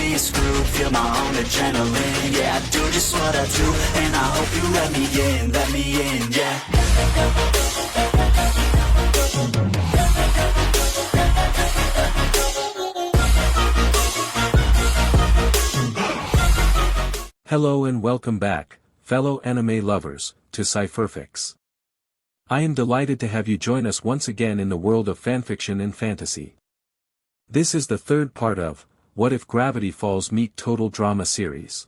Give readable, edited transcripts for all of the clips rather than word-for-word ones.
be a screw, feel my own adrenaline. Yeah, I do just what I do, and I hope you let me in, yeah. Hello and welcome back, fellow anime lovers, to Cypherfics. I am delighted to have you join us once again in the world of fanfiction and fantasy. This is the third part of What If Gravityfalls Meet Total Drama series.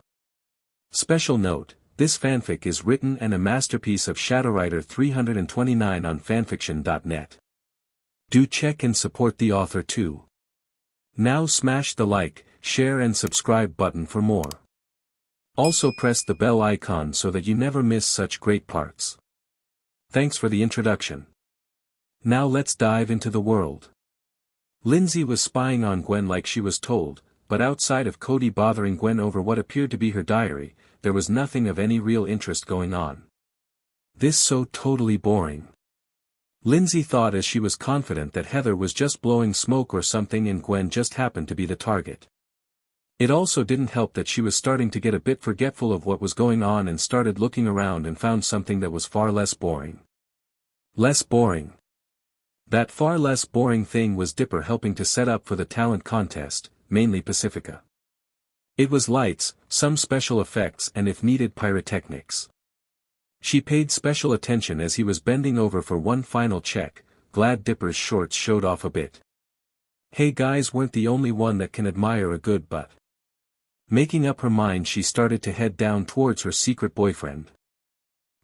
Special note, this fanfic is written and a masterpiece of Shadowwriter 329 on FANFICTIONnet. Do check and support the author too. Now smash the like, share and subscribe button for more. Also press the bell icon so that you never miss such great parts. Thanks for the introduction. Now let's dive into the world. Lindsay was spying on Gwen like she was told, but outside of Cody bothering Gwen over what appeared to be her diary, there was nothing of any real interest going on. This so totally boring. Lindsay thought as she was confident that Heather was just blowing smoke or something and Gwen just happened to be the target. It also didn't help that she was starting to get a bit forgetful of what was going on and started looking around and found something that was far less boring. Less boring. That far less boring thing was Dipper helping to set up for the talent contest, mainly Pacifica. It was lights, some special effects and if needed pyrotechnics. She paid special attention as he was bending over for one final check, glad Dipper's shorts showed off a bit. Hey, guys weren't the only one that can admire a good butt. Making up her mind, she started to head down towards her secret boyfriend.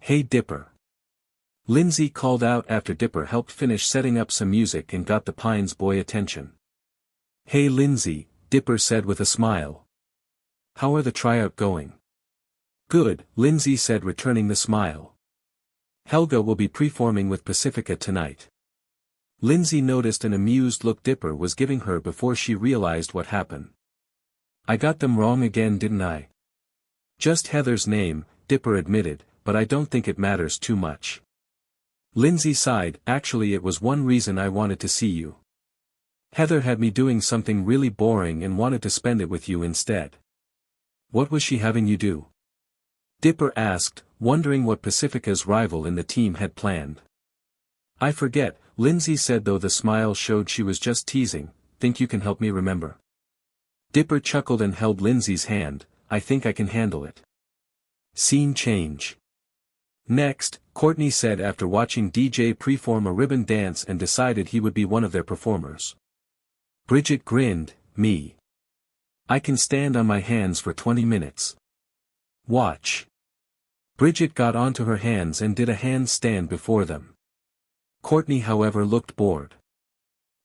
Hey Dipper. Lindsay called out after Dipper helped finish setting up some music and got the Pines boy attention. Hey Lindsay, Dipper said with a smile. How are the tryout going? Good, Lindsay said returning the smile. Helga will be preforming with Pacifica tonight. Lindsay noticed an amused look Dipper was giving her before she realized what happened. I got them wrong again, didn't I? Just Heather's name, Dipper admitted, but I don't think it matters too much. Lindsay sighed, actually it was one reason I wanted to see you. Heather had me doing something really boring and wanted to spend it with you instead. What was she having you do? Dipper asked, wondering what Pacifica's rival in the team had planned. I forget, Lindsay said though the smile showed she was just teasing. Think you can help me remember? Dipper chuckled and held Lindsay's hand. I think I can handle it. Scene change. Next, Courtney said after watching DJ preform a ribbon dance and decided he would be one of their performers. Bridget grinned, me. I can stand on my hands for 20 minutes. Watch. Bridget got onto her hands and did a handstand before them. Courtney however looked bored.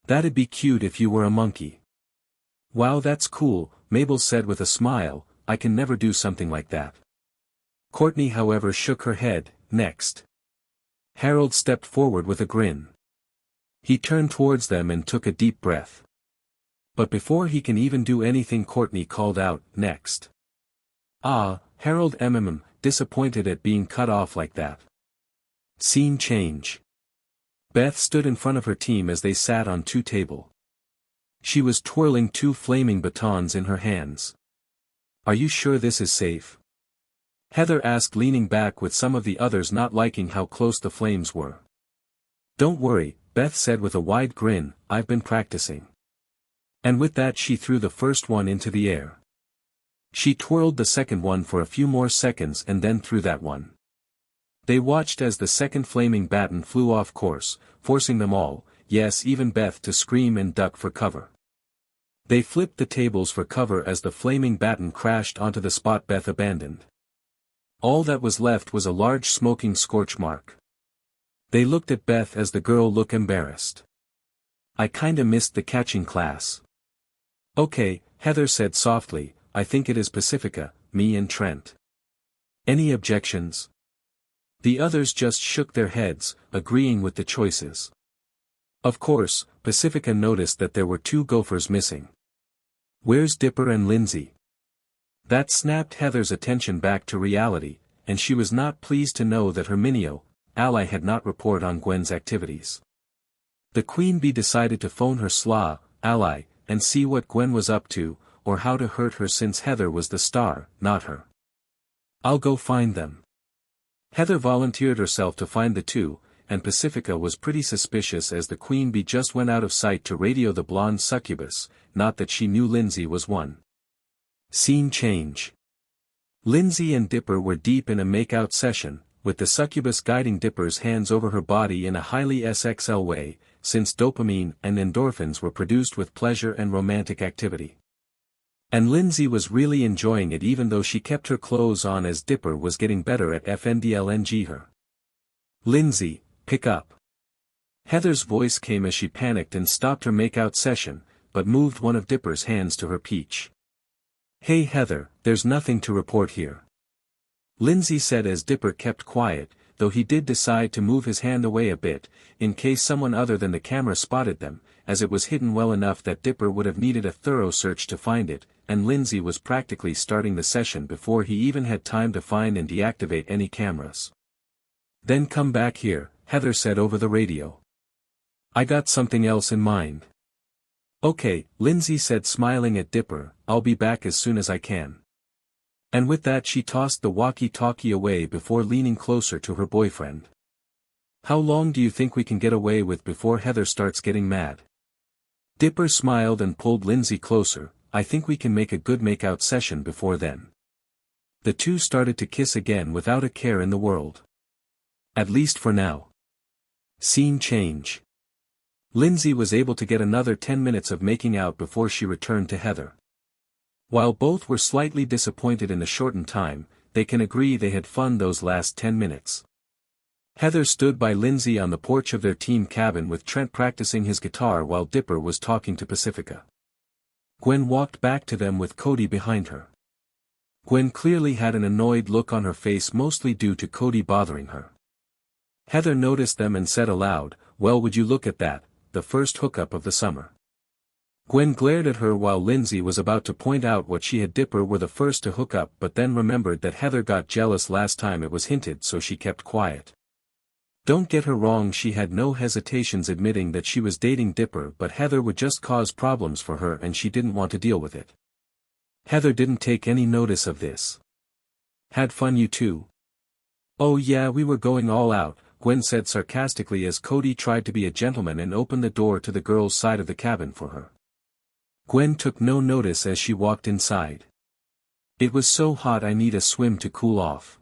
That'd be cute if you were a monkey. Wow, that's cool, Mabel said with a smile. I can never do something like that. Courtney however shook her head. Next. Harold stepped forward with a grin. He turned towards them and took a deep breath. But before he can even do anything, Courtney called out, next. Ah, Harold disappointed at being cut off like that. Scene change. Beth stood in front of her team as they sat on two tables. She was twirling two flaming batons in her hands. Are you sure this is safe? Heather asked, leaning back with some of the others not liking how close the flames were. Don't worry, Beth said with a wide grin, I've been practicing. And with that she threw the first one into the air. She twirled the second one for a few more seconds and then threw that one. They watched as the second flaming baton flew off course, forcing them all, yes even Beth, to scream and duck for cover. They flipped the tables for cover as the flaming baton crashed onto the spot Beth abandoned. All that was left was a large smoking scorch mark. They looked at Beth as the girl looked embarrassed. I kinda missed the catching class. Okay, Heather said softly, I think it is Pacifica, me and Trent. Any objections? The others just shook their heads, agreeing with the choices. Of course, Pacifica noticed that there were two gophers missing. Where's Dipper and Lindsay? That snapped Heather's attention back to reality, and she was not pleased to know that her Minio, ally had not reported on Gwen's activities. The Queen Bee decided to phone her ally, and see what Gwen was up to, or how to hurt her since Heather was the star, not her. I'll go find them. Heather volunteered herself to find the two, and Pacifica was pretty suspicious as the queen bee just went out of sight to radio the blonde succubus, not that she knew Lindsay was one. Scene change. Lindsay and Dipper were deep in a make-out session, with the succubus guiding Dipper's hands over her body in a highly SXL way, since dopamine and endorphins were produced with pleasure and romantic activity. And Lindsay was really enjoying it even though she kept her clothes on as Dipper was getting better at FNDLNG her. Lindsay, pick up. Heather's voice came as she panicked and stopped her make-out session, but moved one of Dipper's hands to her peach. Hey Heather, there's nothing to report here. Lindsay said as Dipper kept quiet, though he did decide to move his hand away a bit, in case someone other than the camera spotted them, as it was hidden well enough that Dipper would have needed a thorough search to find it, and Lindsay was practically starting the session before he even had time to find and deactivate any cameras. Then come back here, Heather said over the radio. I got something else in mind. Okay, Lindsay said smiling at Dipper, I'll be back as soon as I can. And with that she tossed the walkie-talkie away before leaning closer to her boyfriend. How long do you think we can get away with before Heather starts getting mad? Dipper smiled and pulled Lindsay closer, I think we can make a good make-out session before then. The two started to kiss again without a care in the world. At least for now. Scene change. Lindsay was able to get another 10 minutes of making out before she returned to Heather. While both were slightly disappointed in the shortened time, they can agree they had fun those last 10 minutes. Heather stood by Lindsay on the porch of their team cabin with Trent practicing his guitar while Dipper was talking to Pacifica. Gwen walked back to them with Cody behind her. Gwen clearly had an annoyed look on her face, mostly due to Cody bothering her. Heather noticed them and said aloud, well, would you look at that, the first hookup of the summer. Gwen glared at her while Lindsay was about to point out what she had. Dipper were the first to hook up, but then remembered that Heather got jealous last time it was hinted, so she kept quiet. Don't get her wrong, she had no hesitations admitting that she was dating Dipper, but Heather would just cause problems for her and she didn't want to deal with it. Heather didn't take any notice of this. Had fun you two? Oh yeah, we were going all out, Gwen said sarcastically as Cody tried to be a gentleman and opened the door to the girls' side of the cabin for her. Gwen took no notice as she walked inside. It was so hot I need a swim to cool off.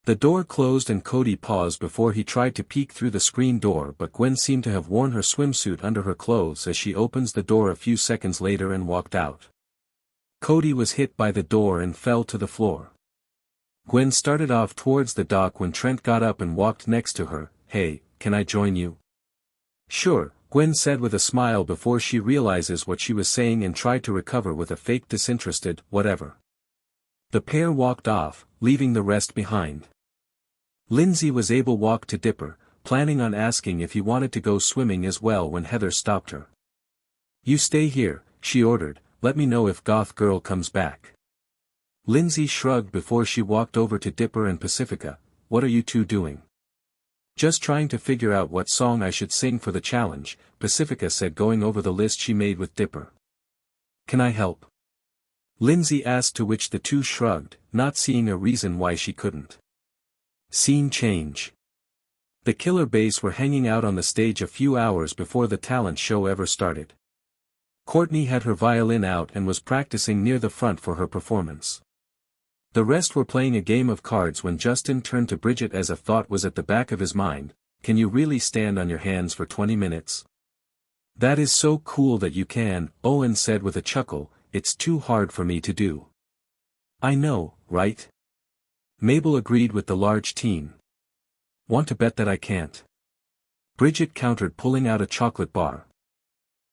The door closed and Cody paused before he tried to peek through the screen door, but Gwen seemed to have worn her swimsuit under her clothes as she opens the door a few seconds later and walked out. Cody was hit by the door and fell to the floor. Gwen started off towards the dock when Trent got up and walked next to her. Hey, can I join you? Sure, Gwen said with a smile before she realizes what she was saying and tried to recover with a fake disinterested, whatever. The pair walked off, leaving the rest behind. Lindsay was able to walk to Dipper, planning on asking if he wanted to go swimming as well when Heather stopped her. You stay here, she ordered, let me know if Goth Girl comes back. Lindsay shrugged before she walked over to Dipper and Pacifica. What are you two doing? Just trying to figure out what song I should sing for the challenge, Pacifica said, going over the list she made with Dipper. Can I help? Lindsay asked, to which the two shrugged, not seeing a reason why she couldn't. Scene change. The Killer Bass were hanging out on the stage a few hours before the talent show ever started. Courtney had her violin out and was practicing near the front for her performance. The rest were playing a game of cards when Justin turned to Bridget as a thought was at the back of his mind. Can you really stand on your hands for 20 minutes? That is so cool that you can, Owen said with a chuckle, it's too hard for me to do. I know, right? Mabel agreed with the large teen. Want to bet that I can't? Bridget countered, pulling out a chocolate bar.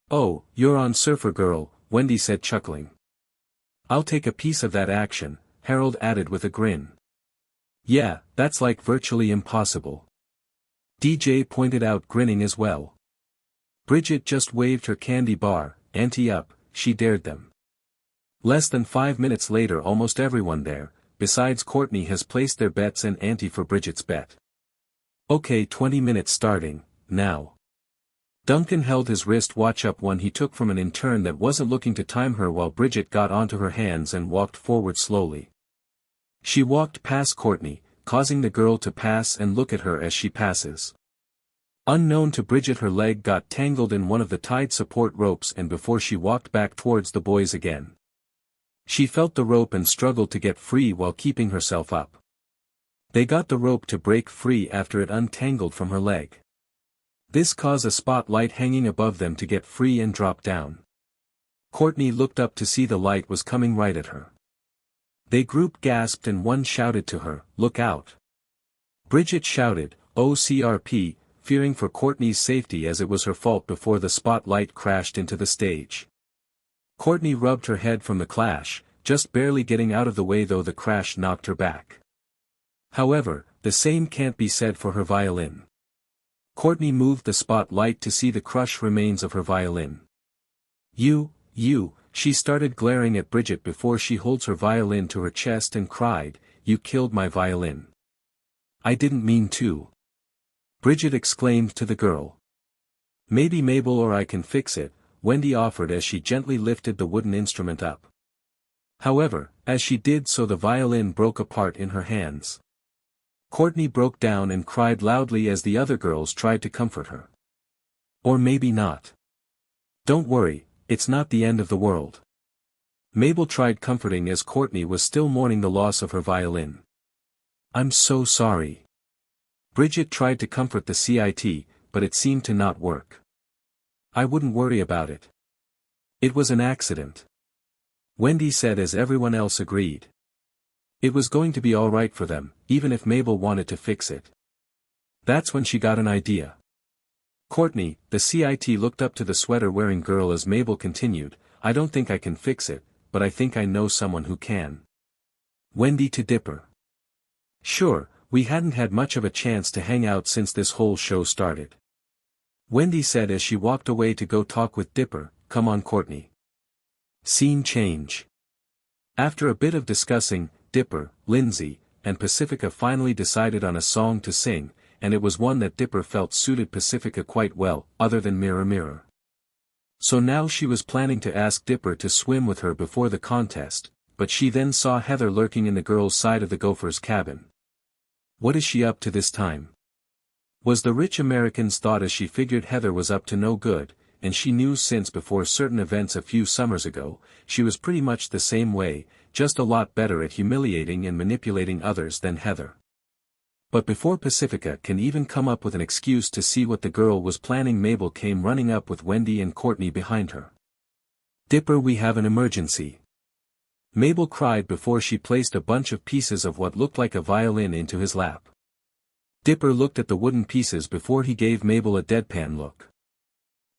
Oh, you're on Surfer Girl, Wendy said, chuckling. I'll take a piece of that action, Harold added with a grin. Yeah, that's like virtually impossible. DJ pointed out, grinning as well. Bridget just waved her candy bar, ante up, she dared them. Less than 5 minutes later, almost everyone there, besides Courtney, has placed their bets and ante for Bridget's bet. Okay, 20 minutes starting, now. Duncan held his wrist watch up one he took from an intern that wasn't looking to time her while Bridget got onto her hands and walked forward slowly. She walked past Courtney, causing the girl to pass and look at her as she passes. Unknown to Bridget, her leg got tangled in one of the tied support ropes, and before she walked back towards the boys again, she felt the rope and struggled to get free while keeping herself up. They got the rope to break free after it untangled from her leg. This caused a spotlight hanging above them to get free and drop down. Courtney looked up to see the light was coming right at her. They group gasped and one shouted to her, "Look out!" Bridget shouted, "OCRP," fearing for Courtney's safety as it was her fault before the spotlight crashed into the stage. Courtney rubbed her head from the clash, just barely getting out of the way, though the crash knocked her back. However, the same can't be said for her violin. Courtney moved the spotlight to see the crushed remains of her violin. You, she started glaring at Bridget before she holds her violin to her chest and cried, "You killed my violin." "I didn't mean to," Bridget exclaimed to the girl. "Maybe Mabel or I can fix it," Wendy offered as she gently lifted the wooden instrument up. However, as she did so, the violin broke apart in her hands. Courtney broke down and cried loudly as the other girls tried to comfort her. "Or maybe not. Don't worry, it's not the end of the world." Mabel tried comforting as Courtney was still mourning the loss of her violin. "I'm so sorry." Bridget tried to comfort the CIT, but it seemed to not work. "I wouldn't worry about it. It was an accident," Wendy said as everyone else agreed. It was going to be alright for them, even if Mabel wanted to fix it. That's when she got an idea. Courtney, the CIT, looked up to the sweater-wearing girl as Mabel continued, "I don't think I can fix it, but I think I know someone who can." Wendy to Dipper. "Sure, we hadn't had much of a chance to hang out since this whole show started," Wendy said as she walked away to go talk with Dipper. "Come on, Courtney." Scene change. After a bit of discussing, Dipper, Lindsay, and Pacifica finally decided on a song to sing, and it was one that Dipper felt suited Pacifica quite well, other than Mirror Mirror. So now she was planning to ask Dipper to swim with her before the contest, but she then saw Heather lurking in the girls' side of the Gopher's cabin. What is she up to this time? Was the rich American's thought as she figured Heather was up to no good, and she knew since before certain events a few summers ago, she was pretty much the same way, just a lot better at humiliating and manipulating others than Heather. But before Pacifica can even come up with an excuse to see what the girl was planning, Mabel came running up with Wendy and Courtney behind her. "Dipper, we have an emergency," Mabel cried before she placed a bunch of pieces of what looked like a violin into his lap. Dipper looked at the wooden pieces before he gave Mabel a deadpan look.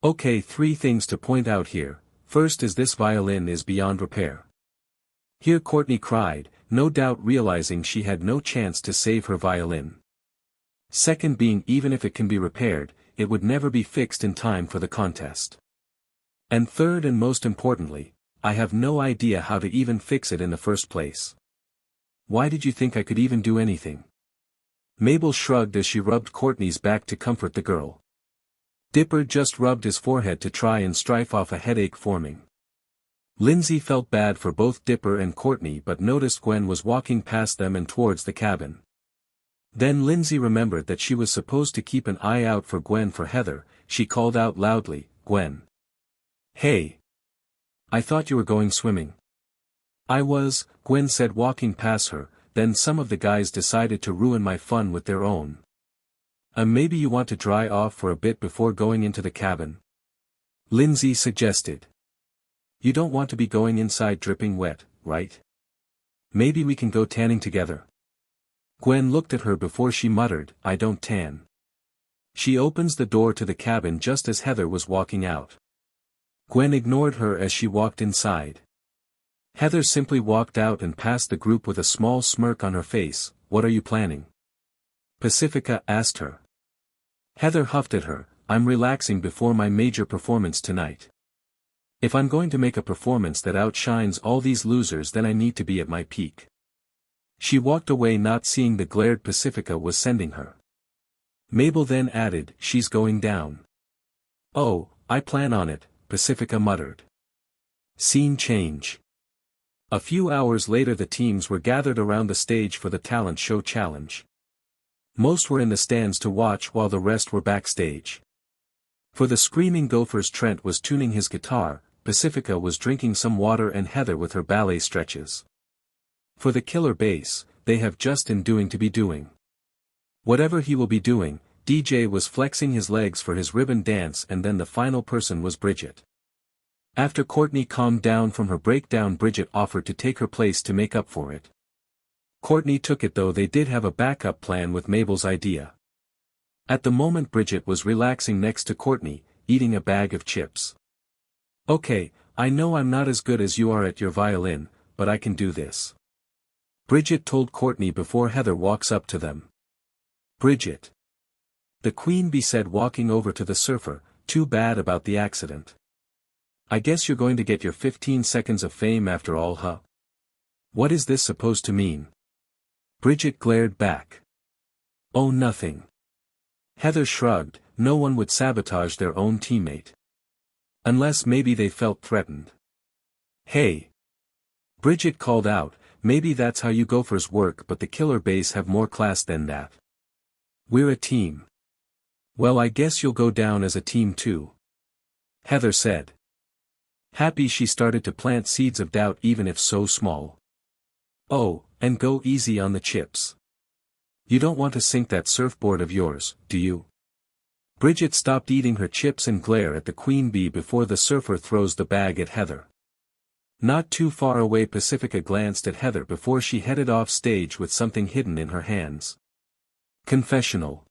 "Okay, 3 things to point out here. First is this violin is beyond repair." Here Courtney cried, no doubt realizing she had no chance to save her violin. Second being, even if it can be repaired, it would never be fixed in time for the contest. And third and most importantly, I have no idea how to even fix it in the first place. Why did you think I could even do anything? Mabel shrugged as she rubbed Courtney's back to comfort the girl. Dipper just rubbed his forehead to try and strive off a headache forming. Lindsay felt bad for both Dipper and Courtney but noticed Gwen was walking past them and towards the cabin. Then Lindsay remembered that she was supposed to keep an eye out for Gwen for Heather. She called out loudly, "Gwen. Hey. I thought you were going swimming." "I was," Gwen said walking past her, "then some of the guys decided to ruin my fun with their own." Maybe you want to dry off for a bit before going into the cabin," Lindsay suggested. "You don't want to be going inside dripping wet, right? Maybe we can go tanning together." Gwen looked at her before she muttered, "I don't tan." She opens the door to the cabin just as Heather was walking out. Gwen ignored her as she walked inside. Heather simply walked out and passed the group with a small smirk on her face. "What are you planning?" Pacifica asked her. Heather huffed at her, "I'm relaxing before my major performance tonight. If I'm going to make a performance that outshines all these losers, then I need to be at my peak." She walked away, not seeing the glare Pacifica was sending her. Mabel then added, "She's going down." Oh, I plan on it, Pacifica muttered. Scene change. A few hours later the teams were gathered around the stage for the talent show challenge. Most were in the stands to watch while the rest were backstage. For the Screaming Gophers, Trent was tuning his guitar, Pacifica was drinking some water, and Heather with her ballet stretches. For the killer bass, they have Justin doing to be doing. Whatever he will be doing, DJ was flexing his legs for his ribbon dance, and then the final person was Bridget. After Courtney calmed down from her breakdown, Bridget offered to take her place to make up for it. Courtney took it, though they did have a backup plan with Mabel's idea. At the moment Bridget was relaxing next to Courtney, eating a bag of chips. Okay, I know I'm not as good as you are at your violin, but I can do this. Bridget told Courtney before Heather walks up to them. Bridget. The Queen Bee said, walking over to the surfer, too bad about the accident. I guess you're going to get your 15 seconds of fame after all, huh? What is this supposed to mean? Bridget glared back. Oh, nothing. Heather shrugged, no one would sabotage their own teammate. Unless maybe they felt threatened. Hey. Bridget called out, maybe that's how you Gophers work, but the killer bass have more class than that. We're a team. Well, I guess you'll go down as a team too. Heather said. Happy she started to plant seeds of doubt, even if so small. Oh, and go easy on the chips. You don't want to sink that surfboard of yours, do you? Bridget stopped eating her chips and glare at the Queen Bee before the surfer throws the bag at Heather. Not too far away, Pacifica glanced at Heather before she headed off stage with something hidden in her hands. Confessional.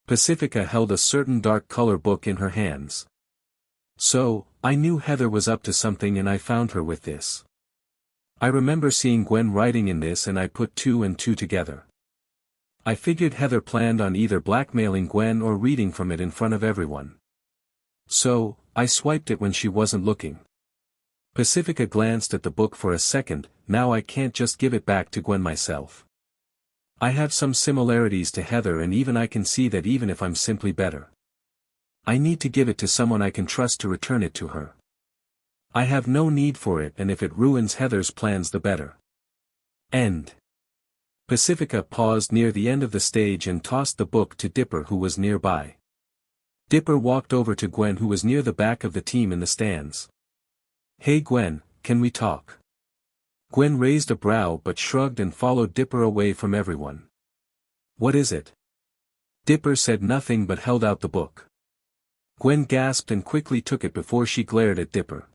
Pacifica held a certain dark color book in her hands. So, I knew Heather was up to something, and I found her with this. I remember seeing Gwen writing in this, and I put 2 and 2 together. I figured Heather planned on either blackmailing Gwen or reading from it in front of everyone. So, I swiped it when she wasn't looking. Pacifica glanced at the book for a second. Now I can't just give it back to Gwen myself. I have some similarities to Heather, and even I can see that, even if I'm simply better. I need to give it to someone I can trust to return it to her. I have no need for it, and if it ruins Heather's plans, the better. End. Pacifica paused near the end of the stage and tossed the book to Dipper, who was nearby. Dipper walked over to Gwen, who was near the back of the team in the stands. Hey Gwen, can we talk? Gwen raised a brow but shrugged and followed Dipper away from everyone. What is it? Dipper said nothing but held out the book. Gwen gasped and quickly took it before she glared at Dipper.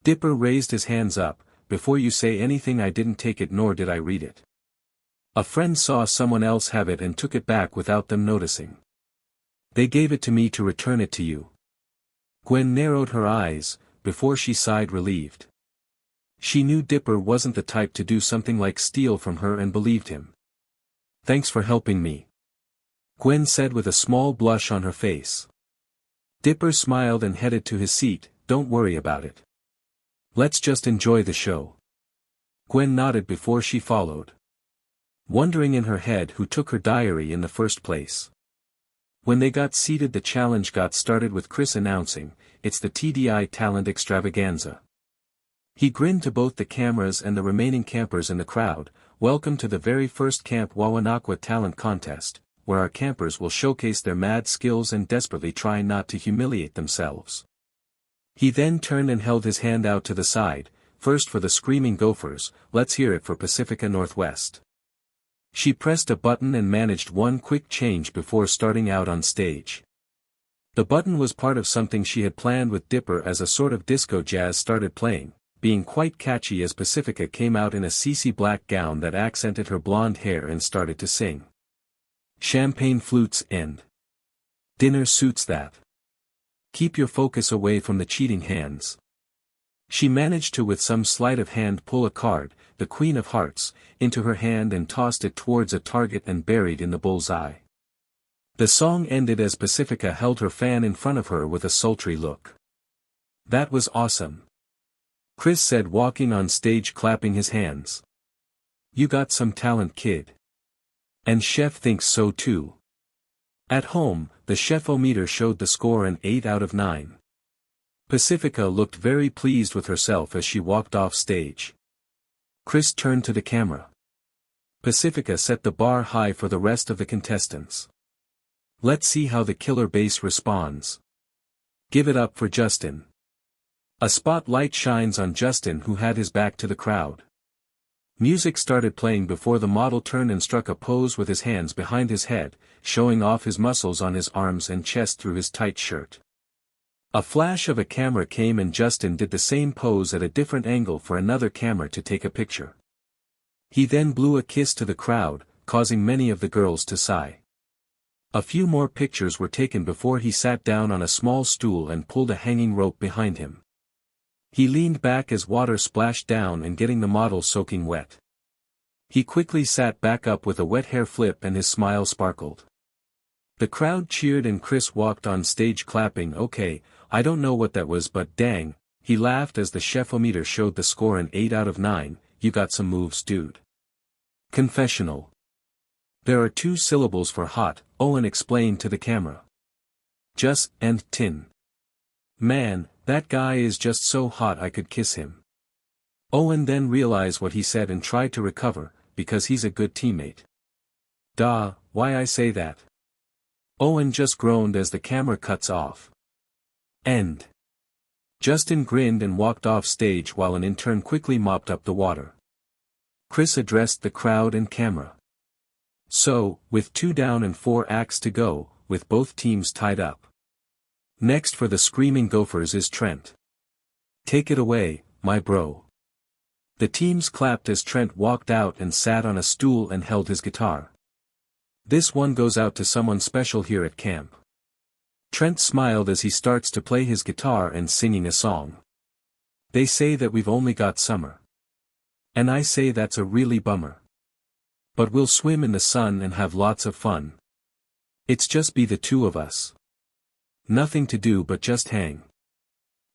Dipper raised his hands up. Before you say anything, I didn't take it, nor did I read it. A friend saw someone else have it and took it back without them noticing. They gave it to me to return it to you. Gwen narrowed her eyes, before she sighed relieved. She knew Dipper wasn't the type to do something like steal from her, and believed him. Thanks for helping me, Gwen said with a small blush on her face. Dipper smiled and headed to his seat. Don't worry about it. Let's just enjoy the show. Gwen nodded before she followed, wondering in her head who took her diary in the first place. When they got seated, the challenge got started with Chris announcing, "It's the TDI Talent Extravaganza." He grinned to both the cameras and the remaining campers in the crowd. Welcome to the very first Camp Wawanakwa Talent Contest, where our campers will showcase their mad skills and desperately try not to humiliate themselves. He then turned and held his hand out to the side. First for the Screaming Gophers, let's hear it for Pacifica Northwest. She pressed a button and managed one quick change before starting out on stage. The button was part of something she had planned with Dipper as a sort of disco jazz started playing, being quite catchy as Pacifica came out in a CC black gown that accented her blonde hair and started to sing. Champagne flutes and dinner suits that. Keep your focus away from the cheating hands. She managed to, with some sleight of hand, pull a card, the Queen of Hearts, into her hand and tossed it towards a target and buried in the bull's eye. The song ended as Pacifica held her fan in front of her with a sultry look. That was awesome, Chris said, walking on stage clapping his hands. You got some talent, kid. And Chef thinks so too. At home, the chef-o-meter showed the score an 8 out of 9. Pacifica looked very pleased with herself as she walked off stage. Chris turned to the camera. Pacifica set the bar high for the rest of the contestants. Let's see how the killer bass responds. Give it up for Justin. A spotlight shines on Justin, who had his back to the crowd. Music started playing before the model turned and struck a pose with his hands behind his head, showing off his muscles on his arms and chest through his tight shirt. A flash of a camera came and Justin did the same pose at a different angle for another camera to take a picture. He then blew a kiss to the crowd, causing many of the girls to sigh. A few more pictures were taken before he sat down on a small stool and pulled a hanging rope behind him. He leaned back as water splashed down and getting the model soaking wet. He quickly sat back up with a wet hair flip and his smile sparkled. The crowd cheered and Chris walked on stage clapping. Okay, I don't know what that was, but dang, he laughed as the chef-o-meter showed the score an 8 out of 9, you got some moves, dude. Confessional. There are 2 syllables for hot, Owen explained to the camera. Just and tin. Man, that guy is just so hot I could kiss him. Owen then realized what he said and tried to recover, because he's a good teammate. Duh, why I say that? Owen just groaned as the camera cuts off. End. Justin grinned and walked off stage while an intern quickly mopped up the water. Chris addressed the crowd and camera. So, with 2 down and 4 acts to go, with both teams tied up. Next for the Screaming Gophers is Trent. Take it away, my bro. The teams clapped as Trent walked out and sat on a stool and held his guitar. This one goes out to someone special here at camp. Trent smiled as he starts to play his guitar and singing a song. They say that we've only got summer. And I say that's a really bummer. But we'll swim in the sun and have lots of fun. It's just be the 2 of us. Nothing to do but just hang.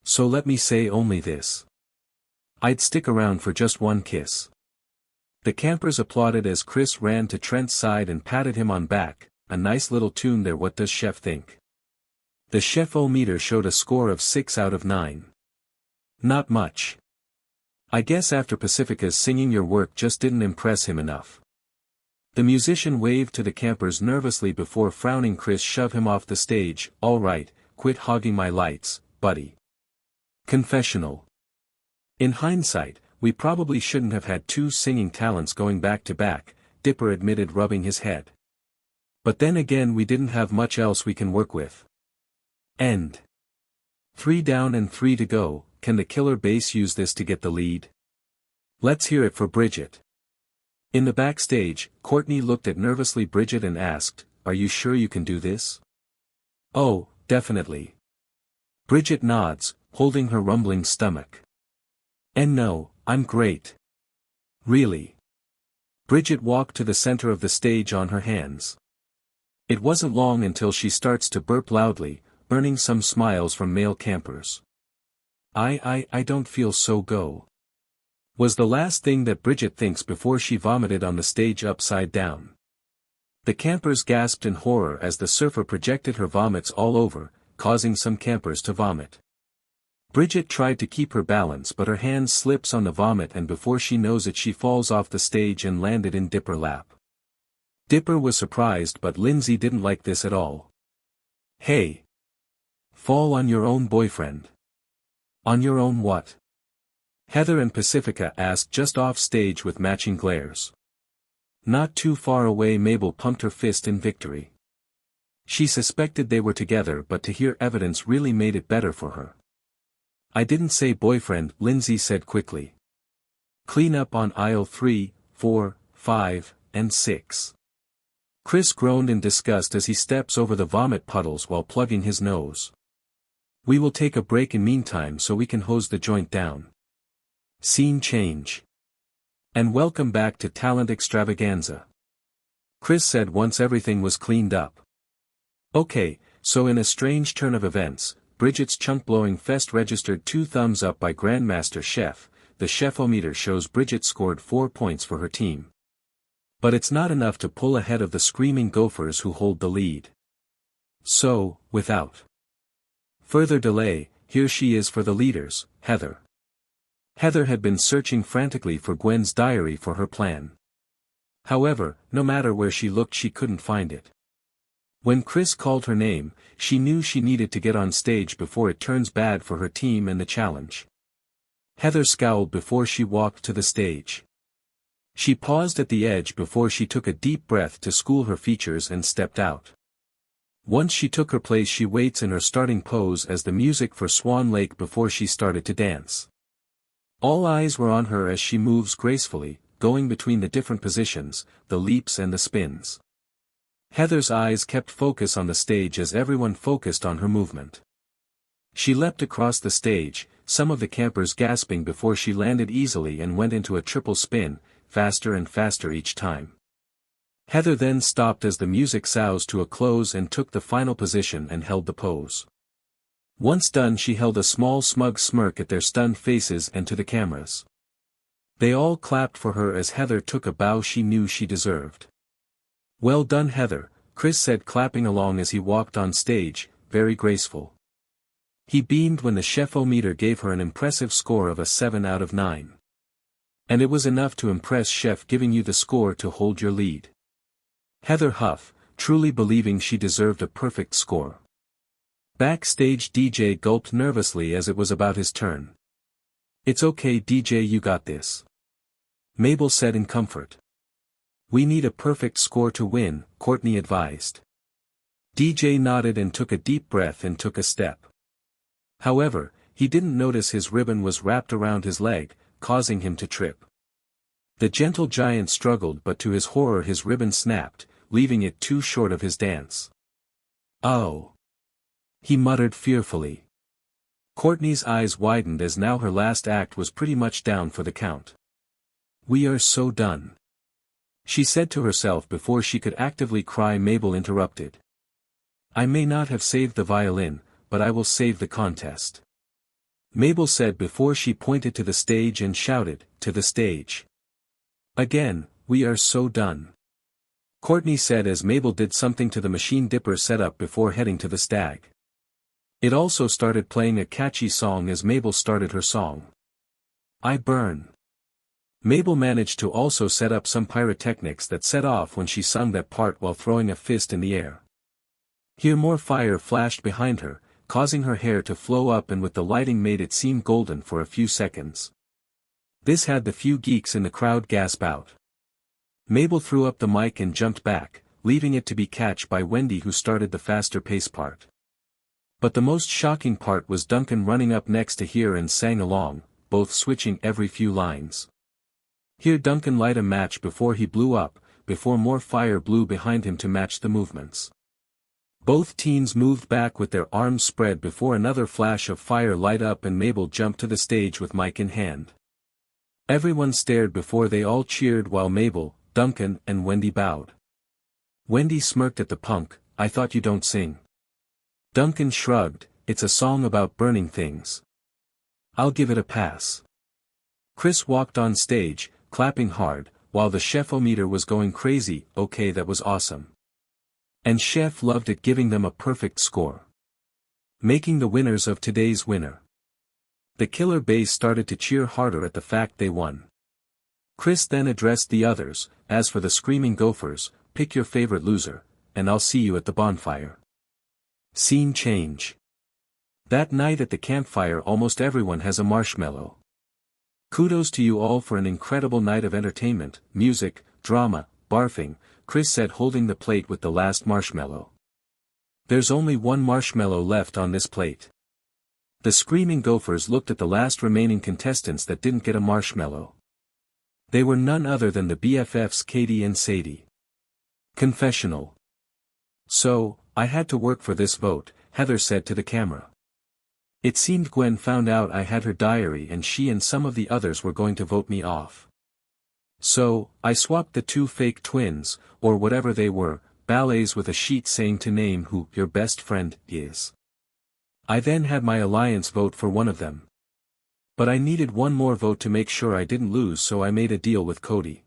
So let me say only this. I'd stick around for just one kiss. The campers applauded as Chris ran to Trent's side and patted him on back. A nice little tune there. What does Chef think? The chef-o-meter showed a score of 6 out of 9. Not much. I guess after Pacifica's singing your work just didn't impress him enough. The musician waved to the campers nervously before frowning. Chris shoved him off the stage. All right, quit hogging my lights, buddy. Confessional. In hindsight, we probably shouldn't have had 2 singing talents going back to back, Dipper admitted, rubbing his head. But then again, we didn't have much else we can work with. End. 3 down and 3 to go, can the killer bass use this to get the lead? Let's hear it for Bridget. In the backstage, Courtney looked at nervously Bridget and asked, are you sure you can do this? Oh, definitely. Bridget nods, holding her rumbling stomach. And no, I'm great. Really. Bridget walked to the center of the stage on her hands. It wasn't long until she starts to burp loudly, earning some smiles from male campers. I don't feel so go. Was the last thing that Bridget thinks before she vomited on the stage upside down. The campers gasped in horror as the surfer projected her vomits all over, causing some campers to vomit. Bridget tried to keep her balance, but her hand slips on the vomit and before she knows it she falls off the stage and landed in Dipper's lap. Dipper was surprised, but Lindsay didn't like this at all. Hey! Fall on your own boyfriend. On your own what? Heather and Pacifica asked just off stage with matching glares. Not too far away, Mabel pumped her fist in victory. She suspected they were together, but to hear evidence really made it better for her. I didn't say boyfriend, Lindsay said quickly. Clean up on aisle 3, 4, 5, and 6. Chris groaned in disgust as he steps over the vomit puddles while plugging his nose. We will take a break in meantime so we can hose the joint down. Scene change. And welcome back to Talent Extravaganza. Chris said once everything was cleaned up. Okay, so in a strange turn of events, Bridget's chunk-blowing fest registered 2 thumbs up by Grandmaster Chef. The chef-o-meter shows Bridget scored 4 points for her team. But it's not enough to pull ahead of the Screaming Gophers, who hold the lead. So, without further delay, here she is for the leaders, Heather. Heather had been searching frantically for Gwen's diary for her plan. However, no matter where she looked she couldn't find it. When Chris called her name, she knew she needed to get on stage before it turns bad for her team and the challenge. Heather scowled before she walked to the stage. She paused at the edge before she took a deep breath to school her features and stepped out. Once she took her place she waits in her starting pose as the music for Swan Lake before she started to dance. All eyes were on her as she moves gracefully, going between the different positions, the leaps and the spins. Heather's eyes kept focus on the stage as everyone focused on her movement. She leapt across the stage, some of the campers gasping before she landed easily and went into a triple spin, faster and faster each time. Heather then stopped as the music soused to a close and took the final position and held the pose. Once done she held a small smug smirk at their stunned faces and to the cameras. They all clapped for her as Heather took a bow she knew she deserved. "Well done Heather," Chris said clapping along as he walked on stage, very graceful. He beamed when the chef-o-meter gave her an impressive score of a 7 out of 9. And it was enough to impress Chef giving you the score to hold your lead. Heather huffed, truly believing she deserved a perfect score. Backstage DJ gulped nervously as it was about his turn. "It's okay DJ, you got this," Mabel said in comfort. "We need a perfect score to win," Courtney advised. DJ nodded and took a deep breath and took a step. However, he didn't notice his ribbon was wrapped around his leg, causing him to trip. The gentle giant struggled but to his horror his ribbon snapped, leaving it too short of his dance. "Oh!" he muttered fearfully. Courtney's eyes widened as now her last act was pretty much down for the count. "We are so done," she said to herself before she could actively cry. Mabel interrupted. "I may not have saved the violin, but I will save the contest," Mabel said before she pointed to the stage and shouted, "To the stage." Again, "We are so done," Courtney said as Mabel did something to the machine dipper setup before heading to the stag. It also started playing a catchy song as Mabel started her song. "I burn." Mabel managed to also set up some pyrotechnics that set off when she sung that part while throwing a fist in the air. Here more fire flashed behind her, causing her hair to flow up and with the lighting made it seem golden for a few seconds. This had the few geeks in the crowd gasp out. Mabel threw up the mic and jumped back, leaving it to be catched by Wendy who started the faster pace part. But the most shocking part was Duncan running up next to her and sang along, both switching every few lines. Here Duncan lit a match before he blew up, before more fire blew behind him to match the movements. Both teens moved back with their arms spread before another flash of fire lit up and Mabel jumped to the stage with mic in hand. Everyone stared before they all cheered while Mabel, Duncan and Wendy bowed. Wendy smirked at the punk, "I thought you don't sing." Duncan shrugged, "It's a song about burning things. I'll give it a pass." Chris walked on stage, clapping hard, while the chef-o-meter was going crazy. "Okay, that was awesome." And Chef loved it, giving them a perfect score, making the winners of today's winner. The killer base started to cheer harder at the fact they won. Chris then addressed the others, "As for the screaming gophers, pick your favorite loser, and I'll see you at the bonfire." Scene change. That night at the campfire almost everyone has a marshmallow. "Kudos to you all for an incredible night of entertainment, music, drama, barfing," Chris said holding the plate with the last marshmallow. "There's only one marshmallow left on this plate." The screaming gophers looked at the last remaining contestants that didn't get a marshmallow. They were none other than the BFFs Katie and Sadie. Confessional. "So, I had to work for this vote," Heather said to the camera. "It seemed Gwen found out I had her diary and she and some of the others were going to vote me off. So, I swapped the two fake twins, or whatever they were, ballets with a sheet saying to name who your best friend is. I then had my alliance vote for one of them. But I needed one more vote to make sure I didn't lose, so I made a deal with Cody."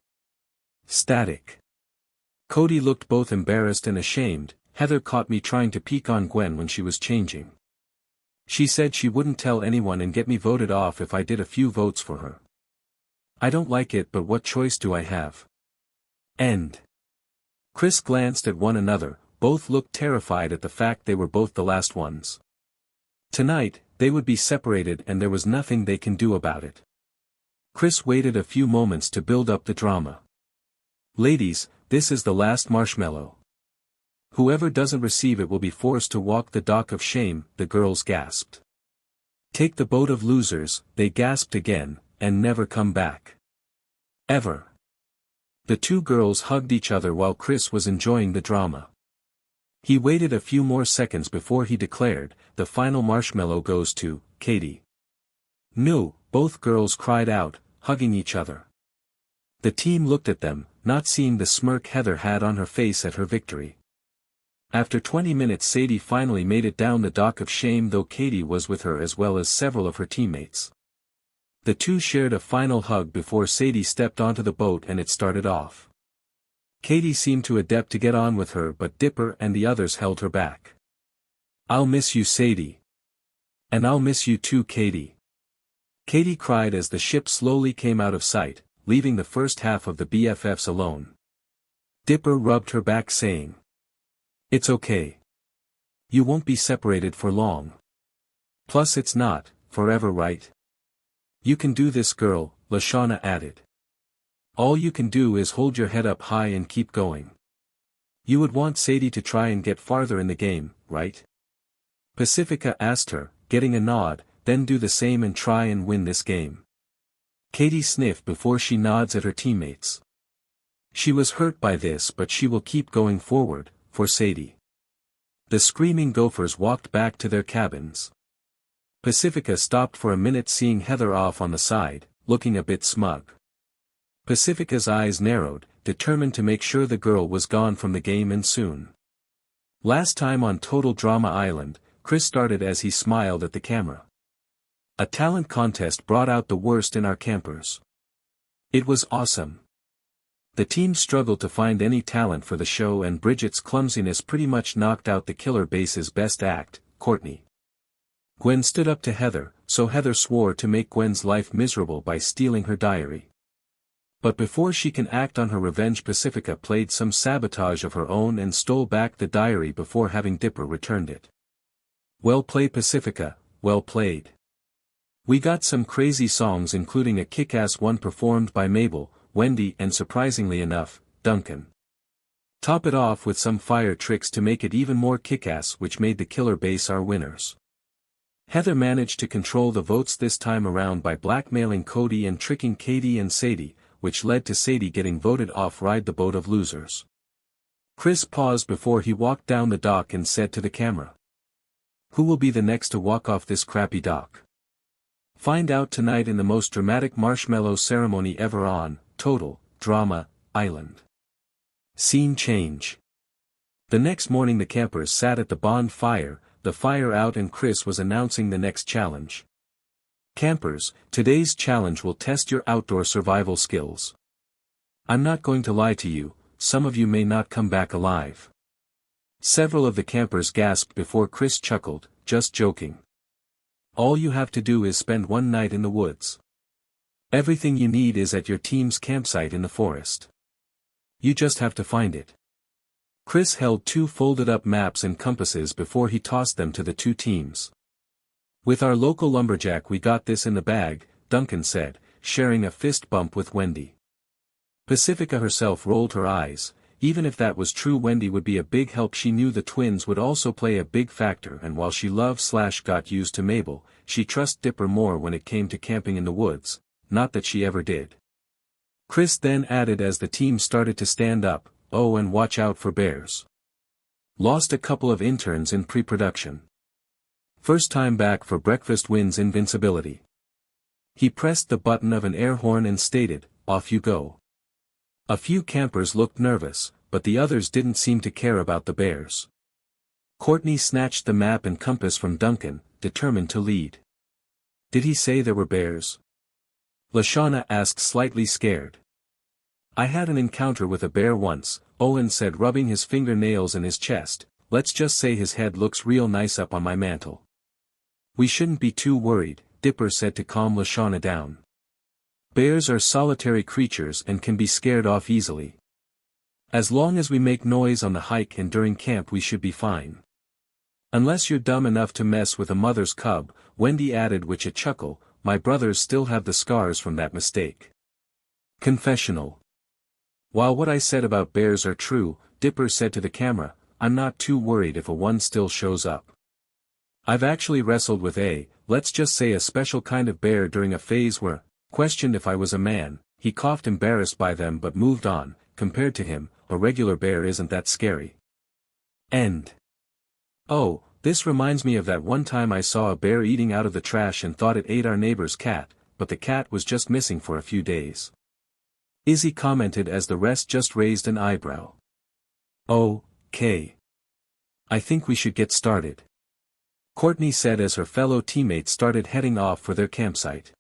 Static. Cody looked both embarrassed and ashamed, Heather caught me trying to peek on Gwen when she was changing. She said she wouldn't tell anyone and get me voted off if I did a few votes for her. I don't like it, but what choice do I have? End. Chris glanced at one another, both looked terrified at the fact they were both the last ones. Tonight, they would be separated and there was nothing they can do about it. Chris waited a few moments to build up the drama. Ladies, this is the last marshmallow. Whoever doesn't receive it will be forced to walk the dock of shame, the girls gasped. Take the boat of losers, they gasped again, and never come back. Ever. The two girls hugged each other while Chris was enjoying the drama. He waited a few more seconds before he declared, the final marshmallow goes to Katie. No, both girls cried out, hugging each other. The team looked at them, not seeing the smirk Heather had on her face at her victory. After 20 minutes Sadie finally made it down the dock of shame, though Katie was with her as well as several of her teammates. The two shared a final hug before Sadie stepped onto the boat and it started off. Katie seemed too adept to get on with her, but Dipper and the others held her back. I'll miss you, Sadie. And I'll miss you too, Katie. Katie cried as the ship slowly came out of sight, leaving the first half of the BFFs alone. Dipper rubbed her back saying, "It's okay. You won't be separated for long. Plus it's not, forever, right? You can do this, girl," Lashana added. "All you can do is hold your head up high and keep going. You would want Sadie to try and get farther in the game, right?" Pacifica asked her, getting a nod, "Then do the same and try and win this game." Katie sniffed before she nods at her teammates. She was hurt by this, but she will keep going forward, for Sadie. The screaming gophers walked back to their cabins. Pacifica stopped for a minute, seeing Heather off on the side, looking a bit smug. Pacifica's eyes narrowed, determined to make sure the girl was gone from the game and soon. Last time on Total Drama Island, Chris started as he smiled at the camera. A talent contest brought out the worst in our campers. It was awesome. The team struggled to find any talent for the show, and Bridget's clumsiness pretty much knocked out the killer base's best act, Courtney. Gwen stood up to Heather, so Heather swore to make Gwen's life miserable by stealing her diary. But before she can act on her revenge, Pacifica played some sabotage of her own and stole back the diary before having Dipper returned it. Well played, Pacifica, well played. We got some crazy songs, including a kick-ass one performed by Mabel, Wendy and, surprisingly enough, Duncan. Top it off with some fire tricks to make it even more kick-ass, which made the killer base our winners. Heather managed to control the votes this time around by blackmailing Cody and tricking Katie and Sadie, which led to Sadie getting voted off Ride the Boat of Losers. Chris paused before he walked down the dock and said to the camera, "Who will be the next to walk off this crappy dock? Find out tonight in the most dramatic marshmallow ceremony ever on Total Drama Island." Scene change. The next morning the campers sat at the bonfire, the fire out, and Chris was announcing the next challenge. "Campers, today's challenge will test your outdoor survival skills. I'm not going to lie to you, some of you may not come back alive." Several of the campers gasped before Chris chuckled, "Just joking. All you have to do is spend one night in the woods. Everything you need is at your team's campsite in the forest. You just have to find it." Chris held two folded-up maps and compasses before he tossed them to the two teams. "With our local lumberjack we got this in the bag," Duncan said, sharing a fist bump with Wendy. Pacifica herself rolled her eyes. Even if that was true, Wendy would be a big help. She knew the twins would also play a big factor, and while she loved/got used to Mabel, she trusted Dipper more when it came to camping in the woods, not that she ever did. Chris then added as the team started to stand up, "Oh, and watch out for bears. Lost a couple of interns in pre-production. First time back for breakfast wins invincibility." He pressed the button of an air horn and stated, "Off you go." A few campers looked nervous, but the others didn't seem to care about the bears. Courtney snatched the map and compass from Duncan, determined to lead. "Did he say there were bears?" Lashana asked, slightly scared. "I had an encounter with a bear once," Owen said, rubbing his fingernails in his chest. let's just say his head looks real nice up on my mantle. We shouldn't be too worried, Dipper said to calm Lashana down. Bears are solitary creatures and can be scared off easily. As long as we make noise on the hike and during camp we should be fine. Unless you're dumb enough to mess with a mother's cub, Wendy added with a chuckle, my brothers still have the scars from that mistake. Confessional. While what I said about bears are true, Dipper said to the camera, I'm not too worried if a one still shows up. I've actually wrestled with let's just say a special kind of bear during a phase where, questioned if I was a man, he coughed embarrassed by them but moved on. Compared to him, a regular bear isn't that scary. End. Oh, this reminds me of that one time I saw a bear eating out of the trash and thought it ate our neighbor's cat, but the cat was just missing for a few days. Izzy commented as the rest just raised an eyebrow. Okay. I think we should get started. Courtney said as her fellow teammates started heading off for their campsite.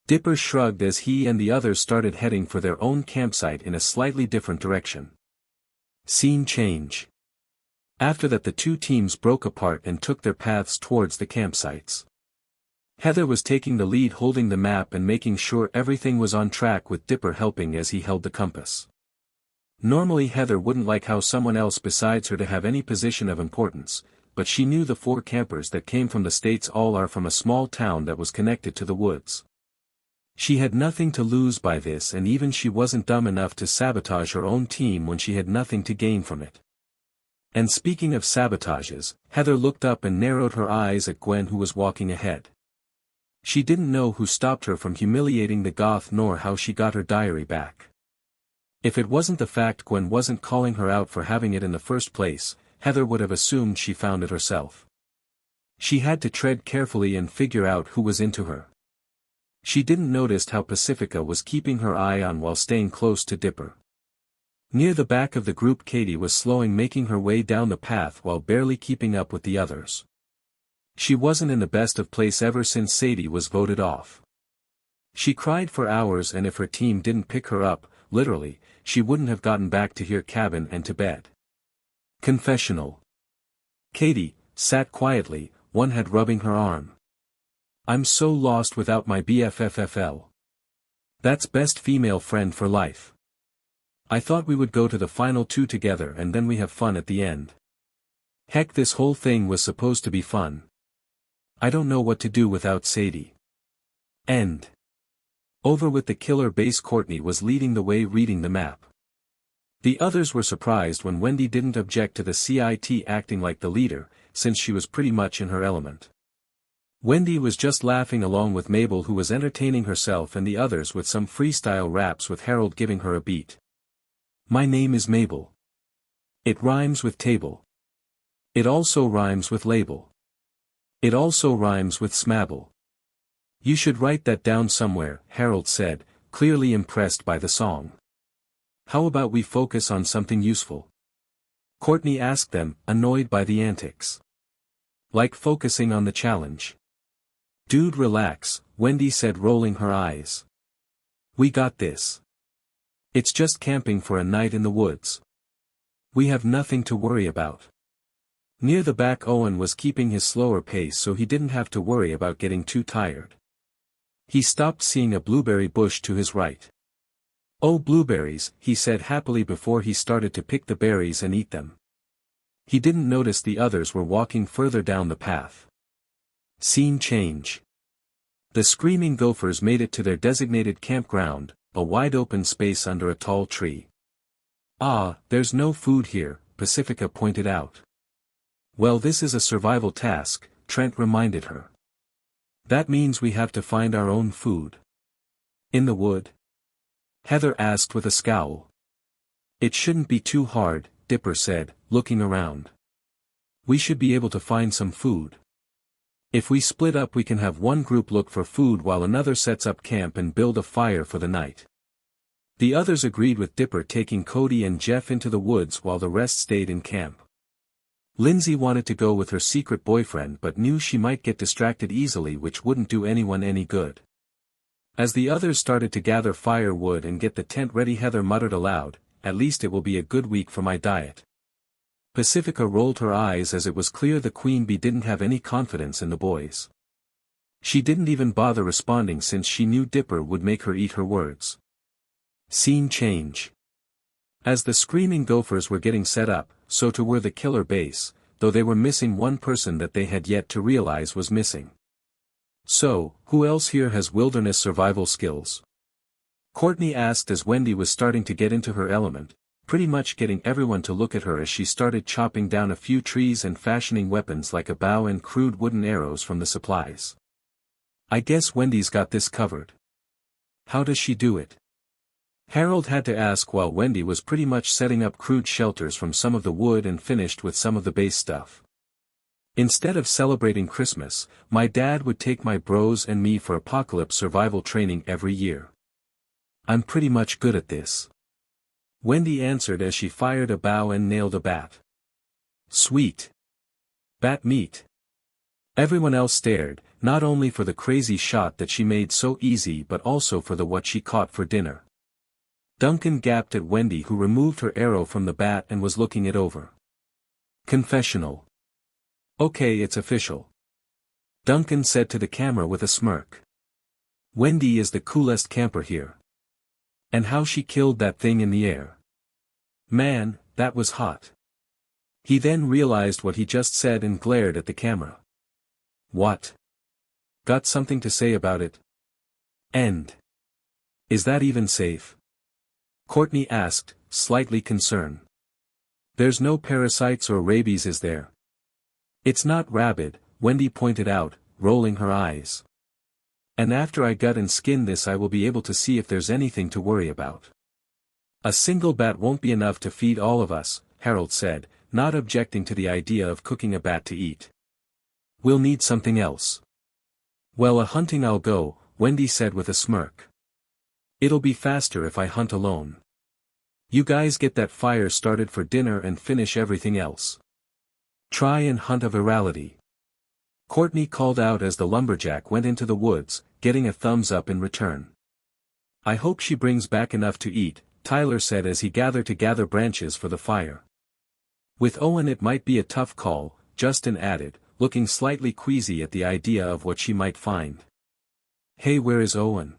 Dipper shrugged as he and the others started heading for their own campsite in a slightly different direction. Scene change. After that the two teams broke apart and took their paths towards the campsites. Heather was taking the lead holding the map and making sure everything was on track with Dipper helping as he held the compass. Normally Heather wouldn't like how someone else besides her to have any position of importance, but she knew the 4 campers that came from the States all are from a small town that was connected to the woods. She had nothing to lose by this and even she wasn't dumb enough to sabotage her own team when she had nothing to gain from it. And speaking of sabotages, Heather looked up and narrowed her eyes at Gwen who was walking ahead. She didn't know who stopped her from humiliating the goth nor how she got her diary back. If it wasn't the fact Gwen wasn't calling her out for having it in the first place, Heather would have assumed she found it herself. She had to tread carefully and figure out who was into her. She didn't notice how Pacifica was keeping her eye on while staying close to Dipper. Near the back of the group Katie was slowing making her way down the path while barely keeping up with the others. She wasn't in the best of place ever since Sadie was voted off. She cried for hours and if her team didn't pick her up, literally, she wouldn't have gotten back to her cabin and to bed. Confessional. Katie sat quietly, one hand rubbing her arm. I'm so lost without my BFFFL. That's best female friend for life. I thought we would go to the final 2 together and then we have fun at the end. Heck, this whole thing was supposed to be fun. I don't know what to do without Sadie. End. Over with the killer base. Courtney was leading the way reading the map. The others were surprised when Wendy didn't object to the CIT acting like the leader, since she was pretty much in her element. Wendy was just laughing along with Mabel who was entertaining herself and the others with some freestyle raps with Harold giving her a beat. My name is Mabel. It rhymes with table. It also rhymes with label. It also rhymes with smabble. You should write that down somewhere, Harold said, clearly impressed by the song. How about we focus on something useful? Courtney asked them, annoyed by the antics. Like focusing on the challenge. Dude, relax, Wendy said, rolling her eyes. We got this. It's just camping for a night in the woods. We have nothing to worry about. Near the back Owen was keeping his slower pace so he didn't have to worry about getting too tired. He stopped seeing a blueberry bush to his right. Oh, blueberries, he said happily before he started to pick the berries and eat them. He didn't notice the others were walking further down the path. Scene change. The screaming gophers made it to their designated campground, a wide-open space under a tall tree. Ah, there's no food here, Pacifica pointed out. Well, this is a survival task, Trent reminded her. That means we have to find our own food. In the wood? Heather asked with a scowl. It shouldn't be too hard, Dipper said, looking around. We should be able to find some food. If we split up we can have one group look for food while another sets up camp and build a fire for the night. The others agreed with Dipper taking Cody and Jeff into the woods while the rest stayed in camp. Lindsay wanted to go with her secret boyfriend but knew she might get distracted easily, which wouldn't do anyone any good. As the others started to gather firewood and get the tent ready, Heather muttered aloud, at least it will be a good week for my diet. Pacifica rolled her eyes as it was clear the queen bee didn't have any confidence in the boys. She didn't even bother responding since she knew Dipper would make her eat her words. Scene change. As the screaming gophers were getting set up, so too were the killer base, though they were missing one person that they had yet to realize was missing. So, who else here has wilderness survival skills? Courtney asked as Wendy was starting to get into her element, pretty much getting everyone to look at her as she started chopping down a few trees and fashioning weapons like a bow and crude wooden arrows from the supplies. I guess Wendy's got this covered. How does she do it? Harold had to ask while Wendy was pretty much setting up crude shelters from some of the wood and finished with some of the base stuff. Instead of celebrating Christmas, my dad would take my bros and me for apocalypse survival training every year. I'm pretty much good at this. Wendy answered as she fired a bow and nailed a bat. Sweet. Bat meat. Everyone else stared, not only for the crazy shot that she made so easy but also for the what she caught for dinner. Duncan gaped at Wendy, who removed her arrow from the bat and was looking it over. Confessional. Okay, it's official. Duncan said to the camera with a smirk. Wendy is the coolest camper here. And how she killed that thing in the air. Man, that was hot. He then realized what he just said and glared at the camera. What? Got something to say about it? End. Is that even safe? Courtney asked, slightly concerned. There's no parasites or rabies, is there? It's not rabid, Wendy pointed out, rolling her eyes. And after I gut and skin this I will be able to see if there's anything to worry about. A single bat won't be enough to feed all of us, Harold said, not objecting to the idea of cooking a bat to eat. We'll need something else. Well, a hunting I'll go, Wendy said with a smirk. It'll be faster if I hunt alone. You guys get that fire started for dinner and finish everything else. Try and hunt a virality. Courtney called out as the lumberjack went into the woods, getting a thumbs up in return. I hope she brings back enough to eat, Tyler said as he gathered to gather branches for the fire. With Owen it might be a tough call, Justin added, looking slightly queasy at the idea of what she might find. Hey, where is Owen?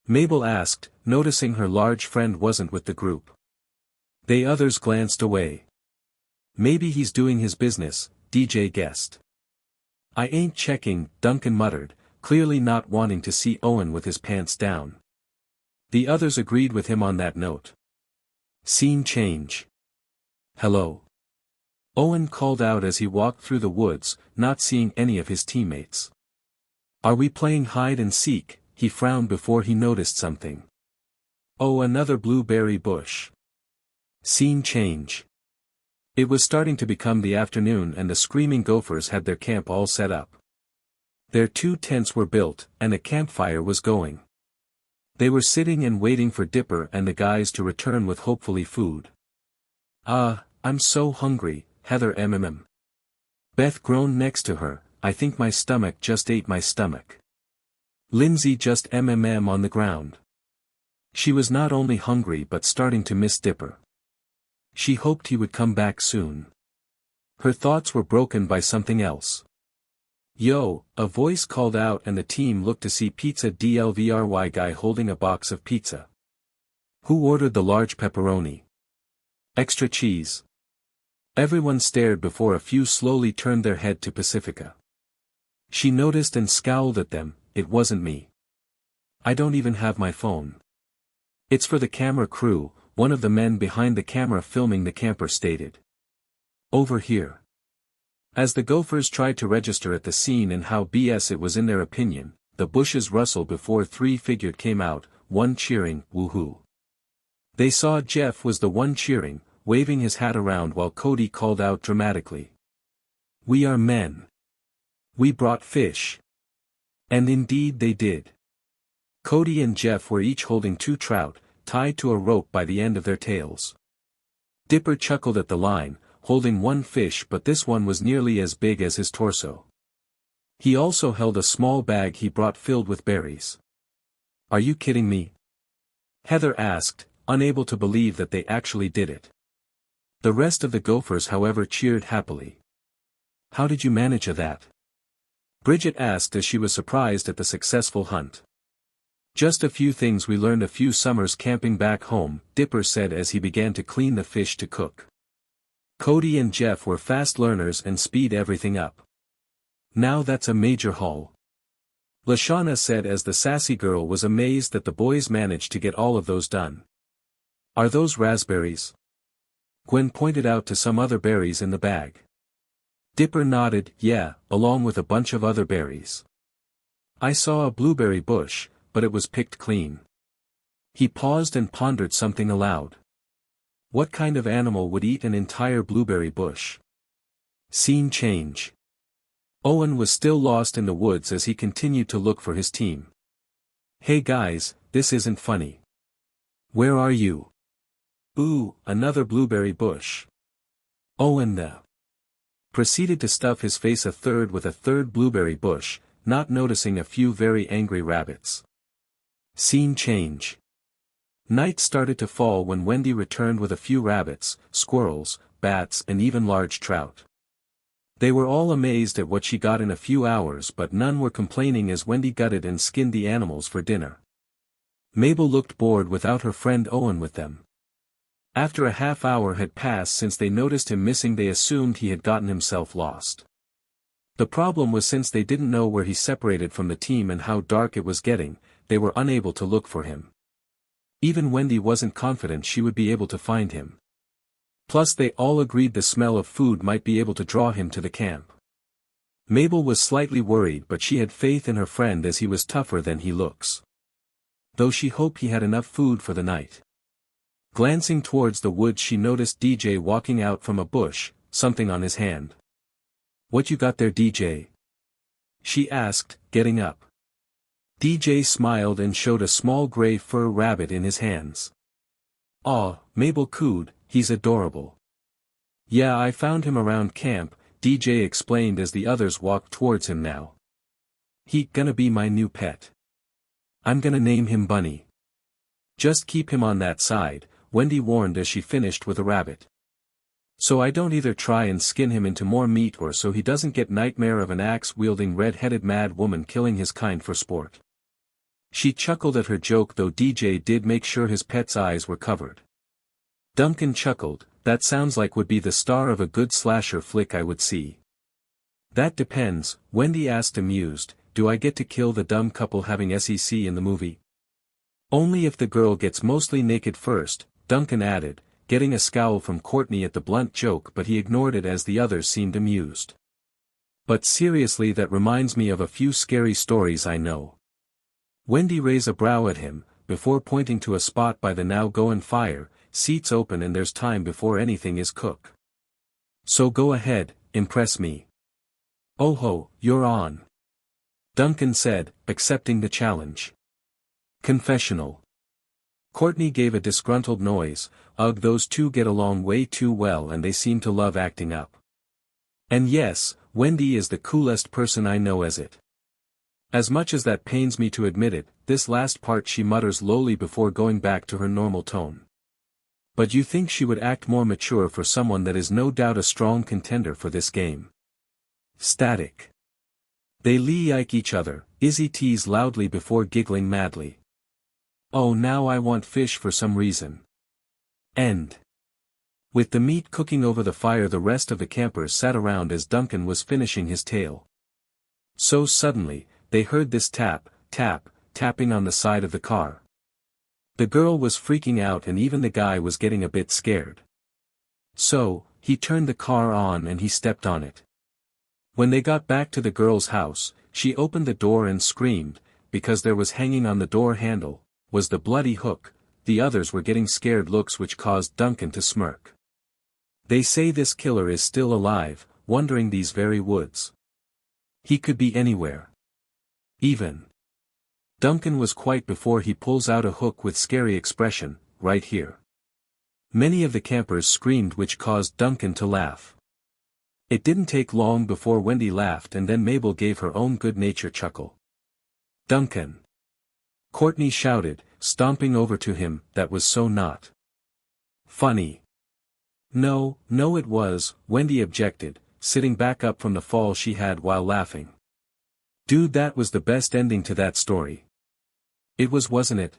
Mabel asked, noticing her large friend wasn't with the group. The others glanced away. Maybe he's doing his business, DJ guessed. I ain't checking, Duncan muttered, clearly not wanting to see Owen with his pants down. The others agreed with him on that note. Scene change. Hello. Owen called out as he walked through the woods, not seeing any of his teammates. Are we playing hide and seek? He frowned before he noticed something. Oh, another blueberry bush. Scene change. It was starting to become the afternoon and the screaming gophers had their camp all set up. Their 2 tents were built, and a campfire was going. They were sitting and waiting for Dipper and the guys to return with hopefully food. I'm so hungry, Heather MMM. Beth groaned next to her, I think my stomach just ate my stomach. Lindsay just MMM on the ground. She was not only hungry but starting to miss Dipper. She hoped he would come back soon. Her thoughts were broken by something else. Yo, a voice called out and the team looked to see Pizza DLVRY guy holding a box of pizza. Who ordered the large pepperoni? Extra cheese. Everyone stared before a few slowly turned their head to Pacifica. She noticed and scowled at them, it wasn't me. I don't even have my phone. It's for the camera crew, one of the men behind the camera filming the camper stated. Over here. As the gophers tried to register at the scene and how BS it was in their opinion, the bushes rustled before 3 figured came out, one cheering, woohoo. They saw Jeff was the one cheering, waving his hat around while Cody called out dramatically. We are men. We brought fish. And indeed they did. Cody and Jeff were each holding 2 trout, tied to a rope by the end of their tails. Dipper chuckled at the line, holding 1 fish, but this one was nearly as big as his torso. He also held a small bag he brought filled with berries. Are you kidding me? Heather asked, unable to believe that they actually did it. The rest of the gophers however cheered happily. "How did you manage that?" Bridget asked as she was surprised at the successful hunt. "Just a few things we learned a few summers camping back home," Dipper said as he began to clean the fish to cook. Cody and Jeff were fast learners and speed everything up. "Now that's a major haul," Lashana said as the sassy girl was amazed that the boys managed to get all of those done. "Are those raspberries?" Gwen pointed out to some other berries in the bag. Dipper nodded, "Yeah, along with a bunch of other berries. I saw a blueberry bush, but it was picked clean." He paused and pondered something aloud. What kind of animal would eat an entire blueberry bush? Scene change. Owen was still lost in the woods as he continued to look for his team. "Hey guys, this isn't funny. Where are you?" "Ooh, another blueberry bush." Owen proceeded to stuff his face a third with a third blueberry bush, not noticing a few very angry rabbits. Scene change. Night started to fall when Wendy returned with a few rabbits, squirrels, bats and even large trout. They were all amazed at what she got in a few hours, but none were complaining as Wendy gutted and skinned the animals for dinner. Mabel looked bored without her friend Owen with them. After a half hour had passed since they noticed him missing, they assumed he had gotten himself lost. The problem was since they didn't know where he separated from the team and how dark it was getting, they were unable to look for him. Even Wendy wasn't confident she would be able to find him. Plus they all agreed the smell of food might be able to draw him to the camp. Mabel was slightly worried, but she had faith in her friend as he was tougher than he looks. Though she hoped he had enough food for the night. Glancing towards the woods, she noticed DJ walking out from a bush, something on his hand. "What you got there, DJ?" she asked, getting up. DJ smiled and showed a small gray fur rabbit in his hands. "Aw," Mabel cooed, "he's adorable." "Yeah, I found him around camp," DJ explained as the others walked towards him now. "He gonna be my new pet. I'm gonna name him Bunny." "Just keep him on that side," Wendy warned as she finished with a rabbit. "So I don't either try and skin him into more meat or so he doesn't get nightmare of an axe-wielding red-headed mad woman killing his kind for sport." She chuckled at her joke, though DJ did make sure his pet's eyes were covered. Duncan chuckled, "That sounds like would be the star of a good slasher flick I would see." "That depends," Wendy asked amused, "do I get to kill the dumb couple having sex in the movie?" "Only if the girl gets mostly naked first," Duncan added, getting a scowl from Courtney at the blunt joke, but he ignored it as the others seemed amused. "But seriously, that reminds me of a few scary stories I know." Wendy raised a brow at him, before pointing to a spot by the now going fire. "Seats open and there's time before anything is cooked. So go ahead, impress me." "Oh ho, you're on," Duncan said, accepting the challenge. Confessional. Courtney gave a disgruntled noise. "Ugh, those two get along way too well and they seem to love acting up. And yes, Wendy is the coolest person I know as it. As much as that pains me to admit it," this last part she mutters lowly before going back to her normal tone. "But you think she would act more mature for someone that is no doubt a strong contender for this game." Static. They like each other, Izzy teased loudly before giggling madly. "Oh, now I want fish for some reason." End. With the meat cooking over the fire, the rest of the campers sat around as Duncan was finishing his tale. So suddenly, they heard this tap, tap, tapping on the side of the car. The girl was freaking out and even the guy was getting a bit scared. So, he turned the car on and he stepped on it. When they got back to the girl's house, she opened the door and screamed, because there was hanging on the door handle, was the bloody hook. The others were getting scared looks which caused Duncan to smirk. They say this killer is still alive, wandering these very woods. He could be anywhere. Even. Duncan was quite before he pulls out a hook with scary expression, right here. Many of the campers screamed, which caused Duncan to laugh. It didn't take long before Wendy laughed and then Mabel gave her own good-natured chuckle. "Duncan!" Courtney shouted, stomping over to him, "that was so not funny." No, no it was, Wendy objected, sitting back up from the fall she had while laughing. Dude, that was the best ending to that story. It was, wasn't it?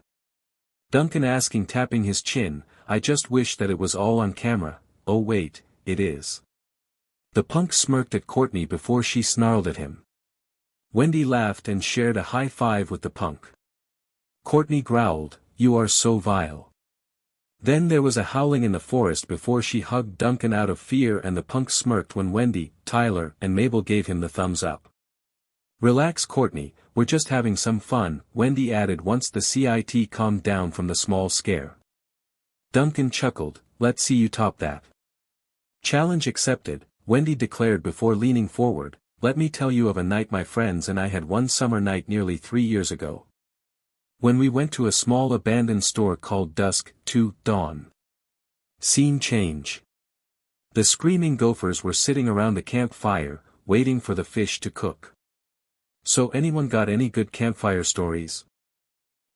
Duncan asking, tapping his chin. I just wish that it was all on camera. Oh wait, it is. The punk smirked at Courtney before she snarled at him. Wendy laughed and shared a high five with the punk. Courtney growled, you are so vile. Then there was a howling in the forest before she hugged Duncan out of fear, and the punk smirked when Wendy, Tyler, and Mabel gave him the thumbs up. Relax Courtney, we're just having some fun, Wendy added once the CIT calmed down from the small scare. Duncan chuckled, let's see you top that. Challenge accepted, Wendy declared before leaning forward. Let me tell you of a night my friends and I had one summer night nearly 3 years ago. When we went to a small abandoned store called Dusk to Dawn. Scene change. The screaming gophers were sitting around the campfire, waiting for the fish to cook. So anyone got any good campfire stories?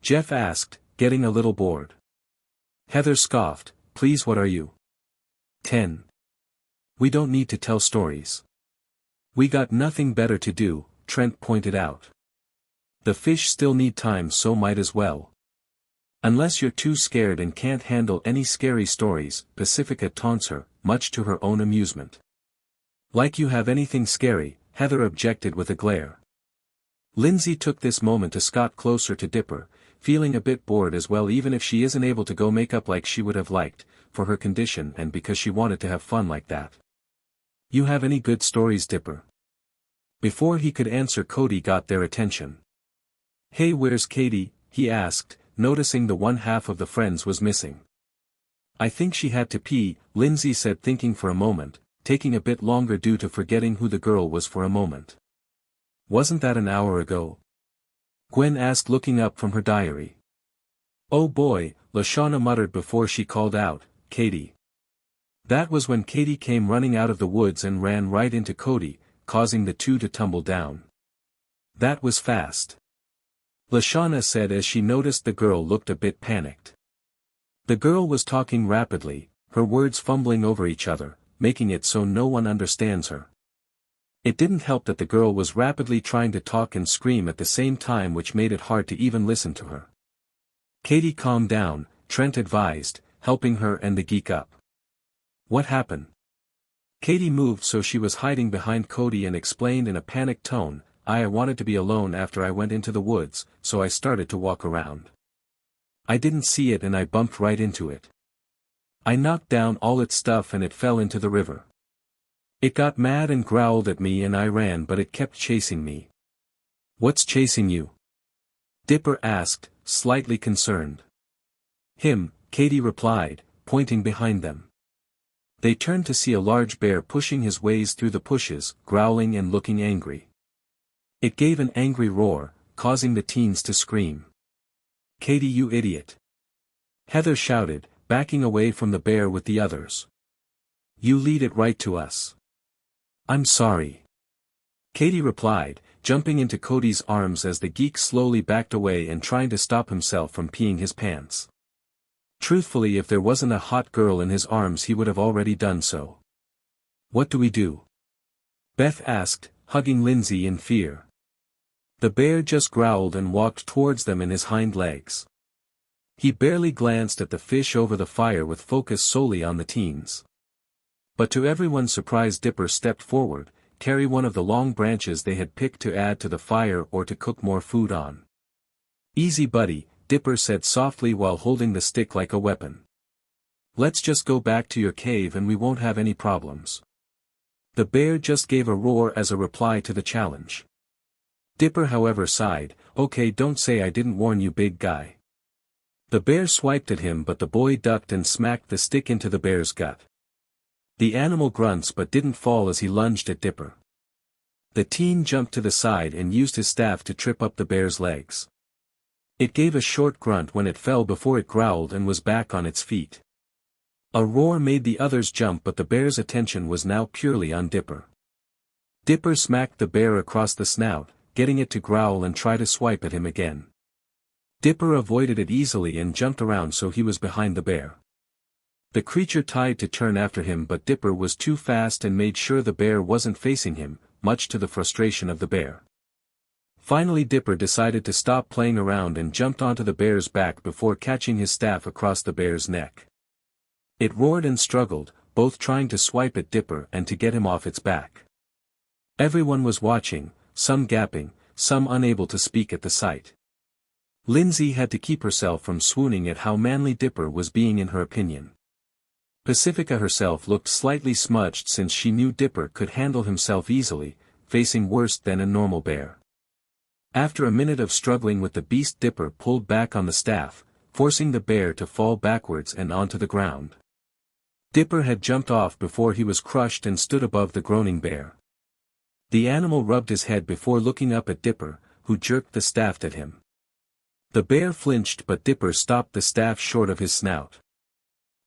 Jeff asked, getting a little bored. Heather scoffed, please what are you? 10. We don't need to tell stories. We got nothing better to do, Trent pointed out. The fish still need time, so might as well. Unless you're too scared and can't handle any scary stories, Pacifica taunts her, much to her own amusement. Like you have anything scary, Heather objected with a glare. Lindsay took this moment to scot closer to Dipper, feeling a bit bored as well, even if she isn't able to go make up like she would have liked, for her condition and because she wanted to have fun like that. You have any good stories, Dipper? Before he could answer, Cody got their attention. Hey, where's Katie? He asked, noticing the one half of the friends was missing. I think she had to pee, Lindsay said, thinking for a moment, taking a bit longer due to forgetting who the girl was for a moment. Wasn't that an hour ago? Gwen asked, looking up from her diary. Oh boy, Lashana muttered before she called out, Katie. That was when Katie came running out of the woods and ran right into Cody, causing the two to tumble down. That was fast. Lashana said as she noticed the girl looked a bit panicked. The girl was talking rapidly, her words fumbling over each other, making it so no one understands her. It didn't help that the girl was rapidly trying to talk and scream at the same time, which made it hard to even listen to her. Katie, calm down, Trent advised, helping her and the geek up. What happened? Katie moved so she was hiding behind Cody and explained in a panicked tone, I wanted to be alone after I went into the woods, so I started to walk around. I didn't see it and I bumped right into it. I knocked down all its stuff and it fell into the river. It got mad and growled at me and I ran, but it kept chasing me. What's chasing you? Dipper asked, slightly concerned. Him, Katie replied, pointing behind them. They turned to see a large bear pushing his ways through the bushes, growling and looking angry. It gave an angry roar, causing the teens to scream. Katie, you idiot! Heather shouted, backing away from the bear with the others. You lead it right to us. I'm sorry. Katie replied, jumping into Cody's arms as the geek slowly backed away and trying to stop himself from peeing his pants. Truthfully, if there wasn't a hot girl in his arms he would have already done so. What do we do? Beth asked, hugging Lindsay in fear. The bear just growled and walked towards them in his hind legs. He barely glanced at the fish over the fire with focus solely on the teens. But to everyone's surprise, Dipper stepped forward, carrying one of the long branches they had picked to add to the fire or to cook more food on. Easy buddy, Dipper said softly while holding the stick like a weapon. Let's just go back to your cave and we won't have any problems. The bear just gave a roar as a reply to the challenge. Dipper however sighed, okay, don't say I didn't warn you, big guy. The bear swiped at him but the boy ducked and smacked the stick into the bear's gut. The animal grunts but didn't fall as he lunged at Dipper. The teen jumped to the side and used his staff to trip up the bear's legs. It gave a short grunt when it fell before it growled and was back on its feet. A roar made the others jump but the bear's attention was now purely on Dipper. Dipper smacked the bear across the snout, getting it to growl and try to swipe at him again. Dipper avoided it easily and jumped around so he was behind the bear. The creature tried to turn after him, but Dipper was too fast and made sure the bear wasn't facing him, much to the frustration of the bear. Finally Dipper decided to stop playing around and jumped onto the bear's back before catching his staff across the bear's neck. It roared and struggled, both trying to swipe at Dipper and to get him off its back. Everyone was watching, some gaping, some unable to speak at the sight. Lindsay had to keep herself from swooning at how manly Dipper was being in her opinion. Pacifica herself looked slightly smudged since she knew Dipper could handle himself easily, facing worse than a normal bear. After a minute of struggling with the beast, Dipper pulled back on the staff, forcing the bear to fall backwards and onto the ground. Dipper had jumped off before he was crushed and stood above the groaning bear. The animal rubbed his head before looking up at Dipper, who jerked the staff at him. The bear flinched, but Dipper stopped the staff short of his snout.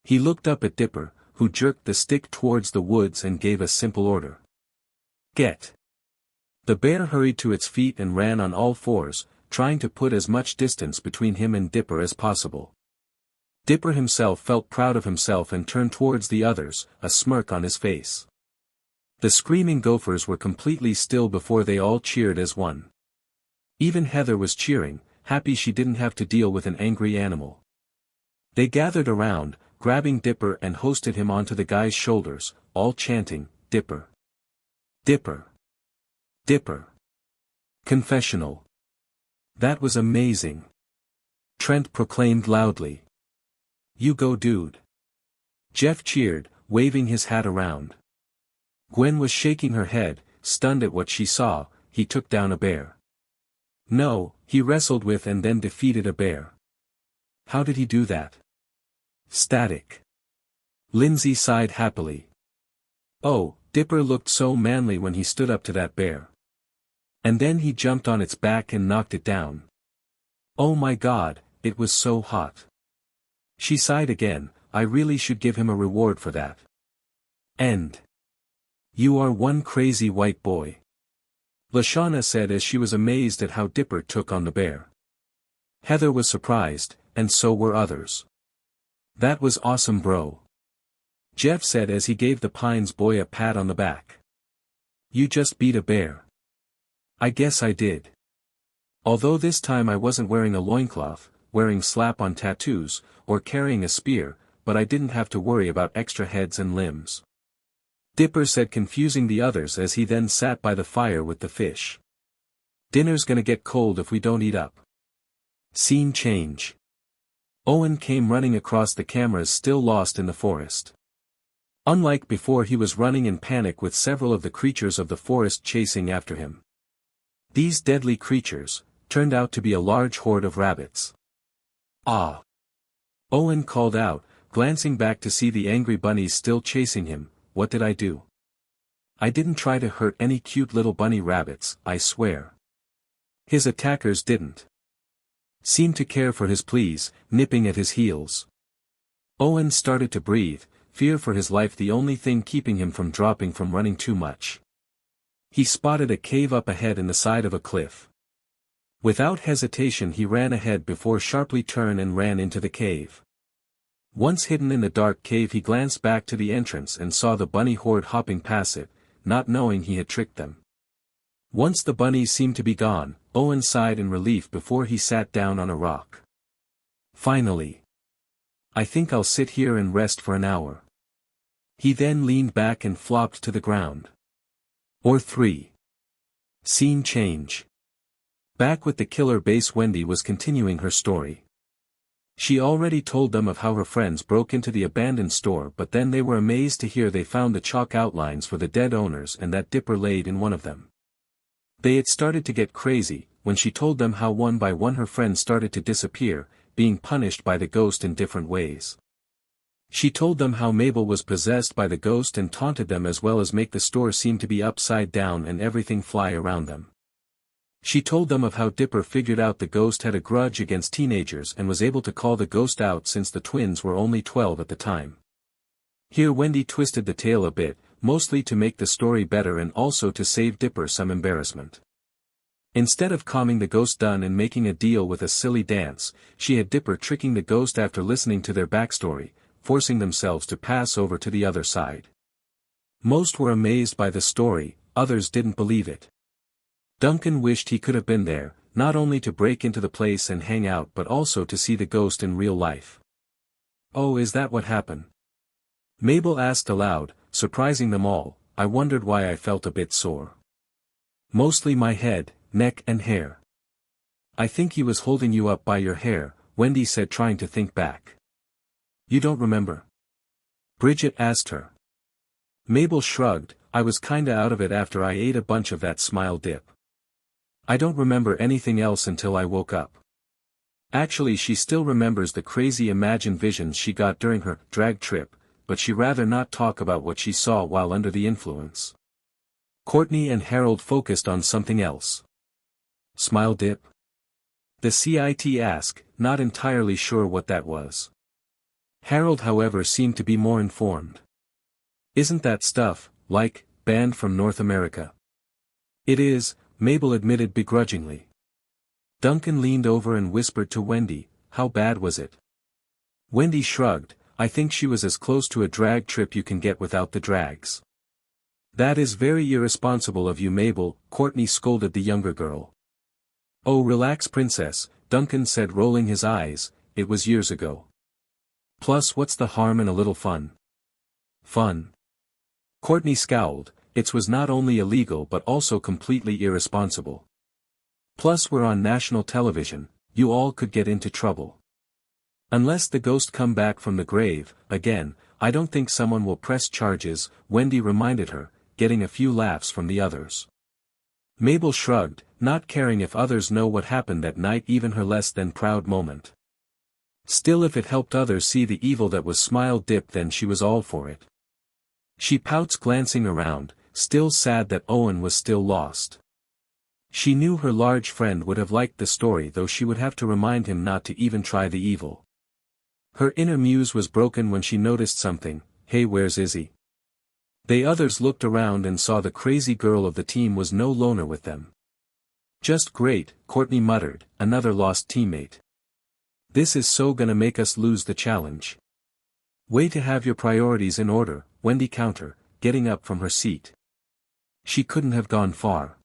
He looked up at Dipper, who jerked the stick towards the woods and gave a simple order. Get! The bear hurried to its feet and ran on all fours, trying to put as much distance between him and Dipper as possible. Dipper himself felt proud of himself and turned towards the others, a smirk on his face. The screaming gophers were completely still before they all cheered as one. Even Heather was cheering, happy she didn't have to deal with an angry animal. They gathered around, grabbing Dipper and hoisted him onto the guy's shoulders, all chanting, "Dipper! Dipper! Dipper!" Confessional. That was amazing. Trent proclaimed loudly. You go, dude. Jeff cheered, waving his hat around. Gwen was shaking her head, stunned at what she saw. He took down a bear. No, he wrestled with and then defeated a bear. How did he do that? Static. Lindsay sighed happily. Oh, Dipper looked so manly when he stood up to that bear. And then he jumped on its back and knocked it down. Oh my God, it was so hot. She sighed again. I really should give him a reward for that. End. You are one crazy white boy. Lashana said as she was amazed at how Dipper took on the bear. Heather was surprised, and so were others. That was awesome, bro. Jeff said as he gave the Pines boy a pat on the back. You just beat a bear. I guess I did. Although this time I wasn't wearing a loincloth, wearing slap-on tattoos, or carrying a spear, but I didn't have to worry about extra heads and limbs. Dipper said, confusing the others as he then sat by the fire with the fish. Dinner's gonna get cold if we don't eat up. Scene change. Owen came running across the cameras, still lost in the forest. Unlike before, he was running in panic with several of the creatures of the forest chasing after him. These deadly creatures turned out to be a large horde of rabbits. Ah! Owen called out, glancing back to see the angry bunnies still chasing him. What did I do? I didn't try to hurt any cute little bunny rabbits, I swear. His attackers didn't seem to care for his pleas, nipping at his heels. Owen started to breathe, fear for his life the only thing keeping him from dropping from running too much. He spotted a cave up ahead in the side of a cliff. Without hesitation he ran ahead before sharply turned and ran into the cave. Once hidden in the dark cave, he glanced back to the entrance and saw the bunny horde hopping past it, not knowing he had tricked them. Once the bunnies seemed to be gone, Owen sighed in relief before he sat down on a rock. Finally. I think I'll sit here and rest for an hour. He then leaned back and flopped to the ground. Or 3. Scene change. Back with the killer base, Wendy was continuing her story. She already told them of how her friends broke into the abandoned store, but then they were amazed to hear they found the chalk outlines for the dead owners and that Dipper laid in one of them. They had started to get crazy when she told them how one by one her friends started to disappear, being punished by the ghost in different ways. She told them how Mabel was possessed by the ghost and taunted them, as well as make the store seem to be upside down and everything fly around them. She told them of how Dipper figured out the ghost had a grudge against teenagers and was able to call the ghost out since the twins were only 12 at the time. Here Wendy twisted the tale a bit, mostly to make the story better and also to save Dipper some embarrassment. Instead of calming the ghost down and making a deal with a silly dance, she had Dipper tricking the ghost after listening to their backstory, forcing themselves to pass over to the other side. Most were amazed by the story, others didn't believe it. Duncan wished he could have been there, not only to break into the place and hang out but also to see the ghost in real life. "Oh, is that what happened?" Mabel asked aloud, surprising them all. "I wondered why I felt a bit sore. Mostly my head, neck and hair." "I think he was holding you up by your hair," Wendy said, trying to think back. "You don't remember?" Bridget asked her. Mabel shrugged. "I was kinda out of it after I ate a bunch of that smile dip. I don't remember anything else until I woke up." Actually, she still remembers the crazy imagined visions she got during her drag trip, but she'd rather not talk about what she saw while under the influence. Courtney and Harold focused on something else. "Smile dip?" The CIT asked, not entirely sure what that was. Harold, however, seemed to be more informed. "Isn't that stuff, like, banned from North America?" "It is," Mabel admitted begrudgingly. Duncan leaned over and whispered to Wendy, "How bad was it?" Wendy shrugged. "I think she was as close to a drag trip you can get without the drags." "That is very irresponsible of you, Mabel," Courtney scolded the younger girl. "Oh, relax, princess," Duncan said, rolling his eyes. "It was years ago. Plus, what's the harm in a little fun?" "Fun?" Courtney scowled. "It was not only illegal but also completely irresponsible. Plus, we're on national television, you all could get into trouble. Unless the ghost come back from the grave, again, I don't think someone will press charges," Wendy reminded her, getting a few laughs from the others. Mabel shrugged, not caring if others know what happened that night, even her less than proud moment. Still, if it helped others see the evil that was Smile Dip, then she was all for it. She pouts, glancing around, still sad that Owen was still lost. She knew her large friend would have liked the story, though she would have to remind him not to even try the evil. Her inner muse was broken when she noticed something. "Hey, where's Izzy?" The others looked around and saw the crazy girl of the team was no longer with them. "Just great," Courtney muttered, "another lost teammate. This is so gonna make us lose the challenge." "Way to have your priorities in order," Wendy countered, getting up from her seat. She couldn't have gone far.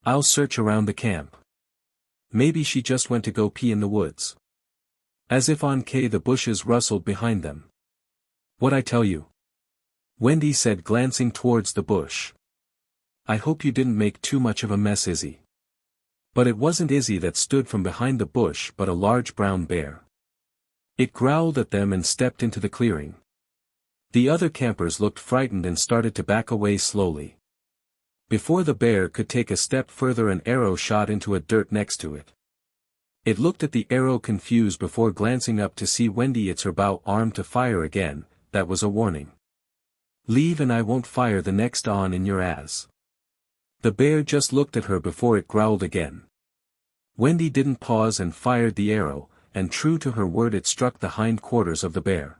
"I'll search around the camp. Maybe she just went to go pee in the woods." As if on K, the bushes rustled behind them. "What I tell you?" Wendy said, glancing towards the bush. "I hope you didn't make too much of a mess, Izzy." But it wasn't Izzy that stood from behind the bush but a large brown bear. It growled at them and stepped into the clearing. The other campers looked frightened and started to back away slowly. Before the bear could take a step further, an arrow shot into a dirt next to it. It looked at the arrow confused before glancing up to see Wendy. "It's her bow arm to fire again," that was a warning. "Leave and I won't fire the next on in your ass." The bear just looked at her before it growled again. Wendy didn't pause and fired the arrow, and true to her word it struck the hindquarters of the bear.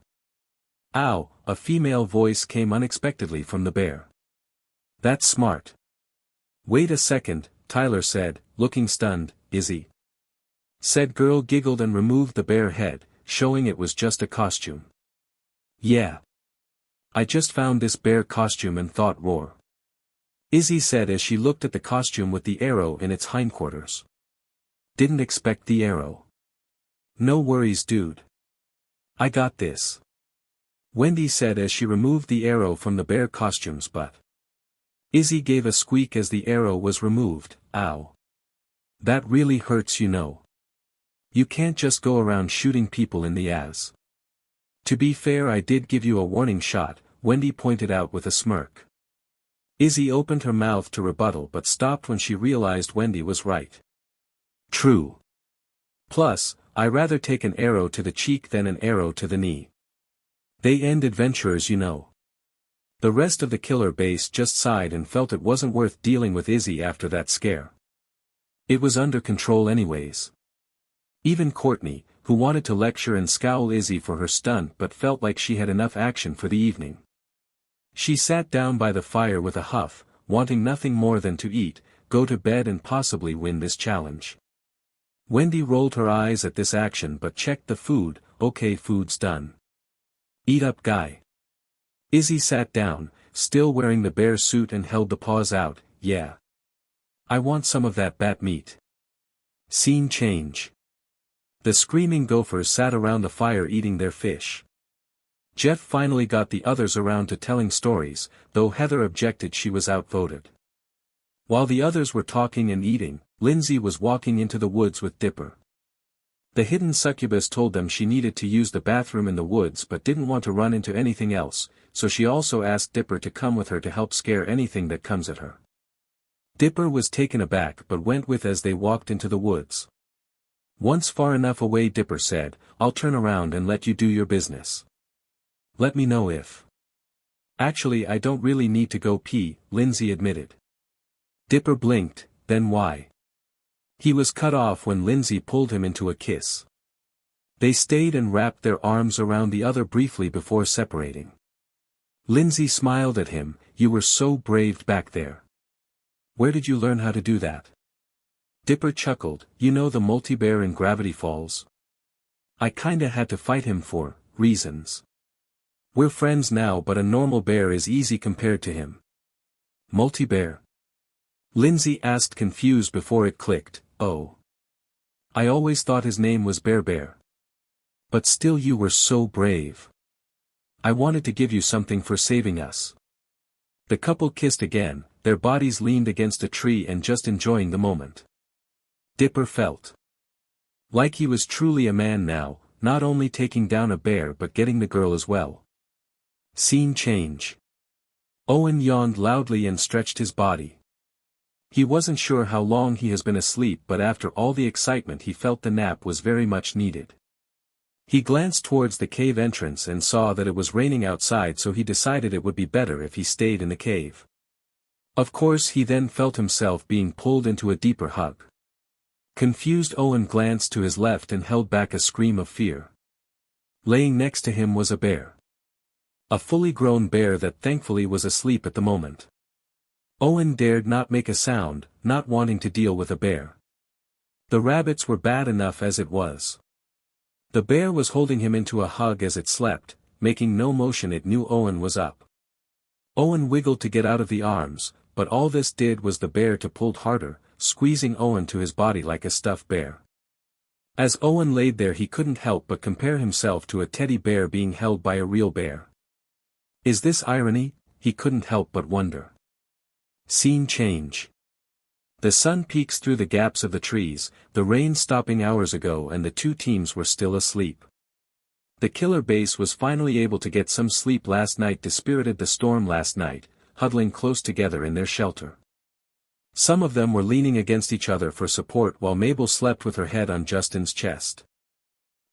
"Ow," a female voice came unexpectedly from the bear. "That's smart." "Wait a second," Tyler said, looking stunned. "Izzy?" Said girl giggled and removed the bear head, showing it was just a costume. "Yeah. I just found this bear costume and thought roar," Izzy said as she looked at the costume with the arrow in its hindquarters. "Didn't expect the arrow." "No worries, dude. I got this," Wendy said as she removed the arrow from the bear costume's butt. Izzy gave a squeak as the arrow was removed. "Ow. That really hurts, you know. You can't just go around shooting people in the ass." "To be fair, I did give you a warning shot," Wendy pointed out with a smirk. Izzy opened her mouth to rebuttal but stopped when she realized Wendy was right. "True. Plus, I rather take an arrow to the cheek than an arrow to the knee. They end adventurers, you know." The rest of the killer base just sighed and felt it wasn't worth dealing with Izzy after that scare. It was under control anyways. Even Courtney, who wanted to lecture and scowl Izzy for her stunt but felt like she had enough action for the evening. She sat down by the fire with a huff, wanting nothing more than to eat, go to bed and possibly win this challenge. Wendy rolled her eyes at this action but checked the food. "Okay, food's done. Eat up guy. Izzy sat down, still wearing the bear suit and held the paws out. Yeah. I want some of that bat meat. Scene change. The screaming gophers sat around the fire eating their fish. Jeff finally got the others around to telling stories, though Heather objected she was outvoted. While the others were talking and eating, Lindsay was walking into the woods with Dipper. The hidden succubus told them she needed to use the bathroom in the woods but didn't want to run into anything else, so she also asked Dipper to come with her to help scare anything that comes at her. Dipper was taken aback but went with as they walked into the woods. Once far enough away, Dipper said, I'll turn around and let you do your business. Let me know if. Actually, I don't really need to go pee, Lindsay admitted. Dipper blinked, then why? He was cut off when Lindsay pulled him into a kiss. They stayed and wrapped their arms around the other briefly before separating. Lindsay smiled at him. You were so brave back there. Where did you learn how to do that? Dipper chuckled. You know the multi-bear in Gravityfalls? I kinda had to fight him for reasons. We're friends now, but a normal bear is easy compared to him. Multi-bear? Lindsay asked, confused before it clicked. Oh. I always thought his name was Bear. But still, you were so brave. I wanted to give you something for saving us. The couple kissed again, their bodies leaned against a tree and just enjoying the moment. Dipper felt like he was truly a man now, not only taking down a bear but getting the girl as well. Scene change. Owen yawned loudly and stretched his body. He wasn't sure how long he has been asleep, but after all the excitement he felt the nap was very much needed. He glanced towards the cave entrance and saw that it was raining outside, so he decided it would be better if he stayed in the cave. Of course, he then felt himself being pulled into a deeper hug. Confused, Owen glanced to his left and held back a scream of fear. Laying next to him was a bear. A fully grown bear that thankfully was asleep at the moment. Owen dared not make a sound, not wanting to deal with a bear. The rabbits were bad enough as it was. The bear was holding him into a hug as it slept, making no motion. It knew Owen was up. Owen wiggled to get out of the arms, but all this did was the bear to pull harder, squeezing Owen to his body like a stuffed bear. As Owen laid there, he couldn't help but compare himself to a teddy bear being held by a real bear. Is this irony? He couldn't help but wonder. Scene change. The sun peeks through the gaps of the trees, the rain stopping hours ago, and the two teams were still asleep. The killer base was finally able to get some sleep last night, dispirited the storm last night, huddling close together in their shelter. Some of them were leaning against each other for support while Mabel slept with her head on Justin's chest.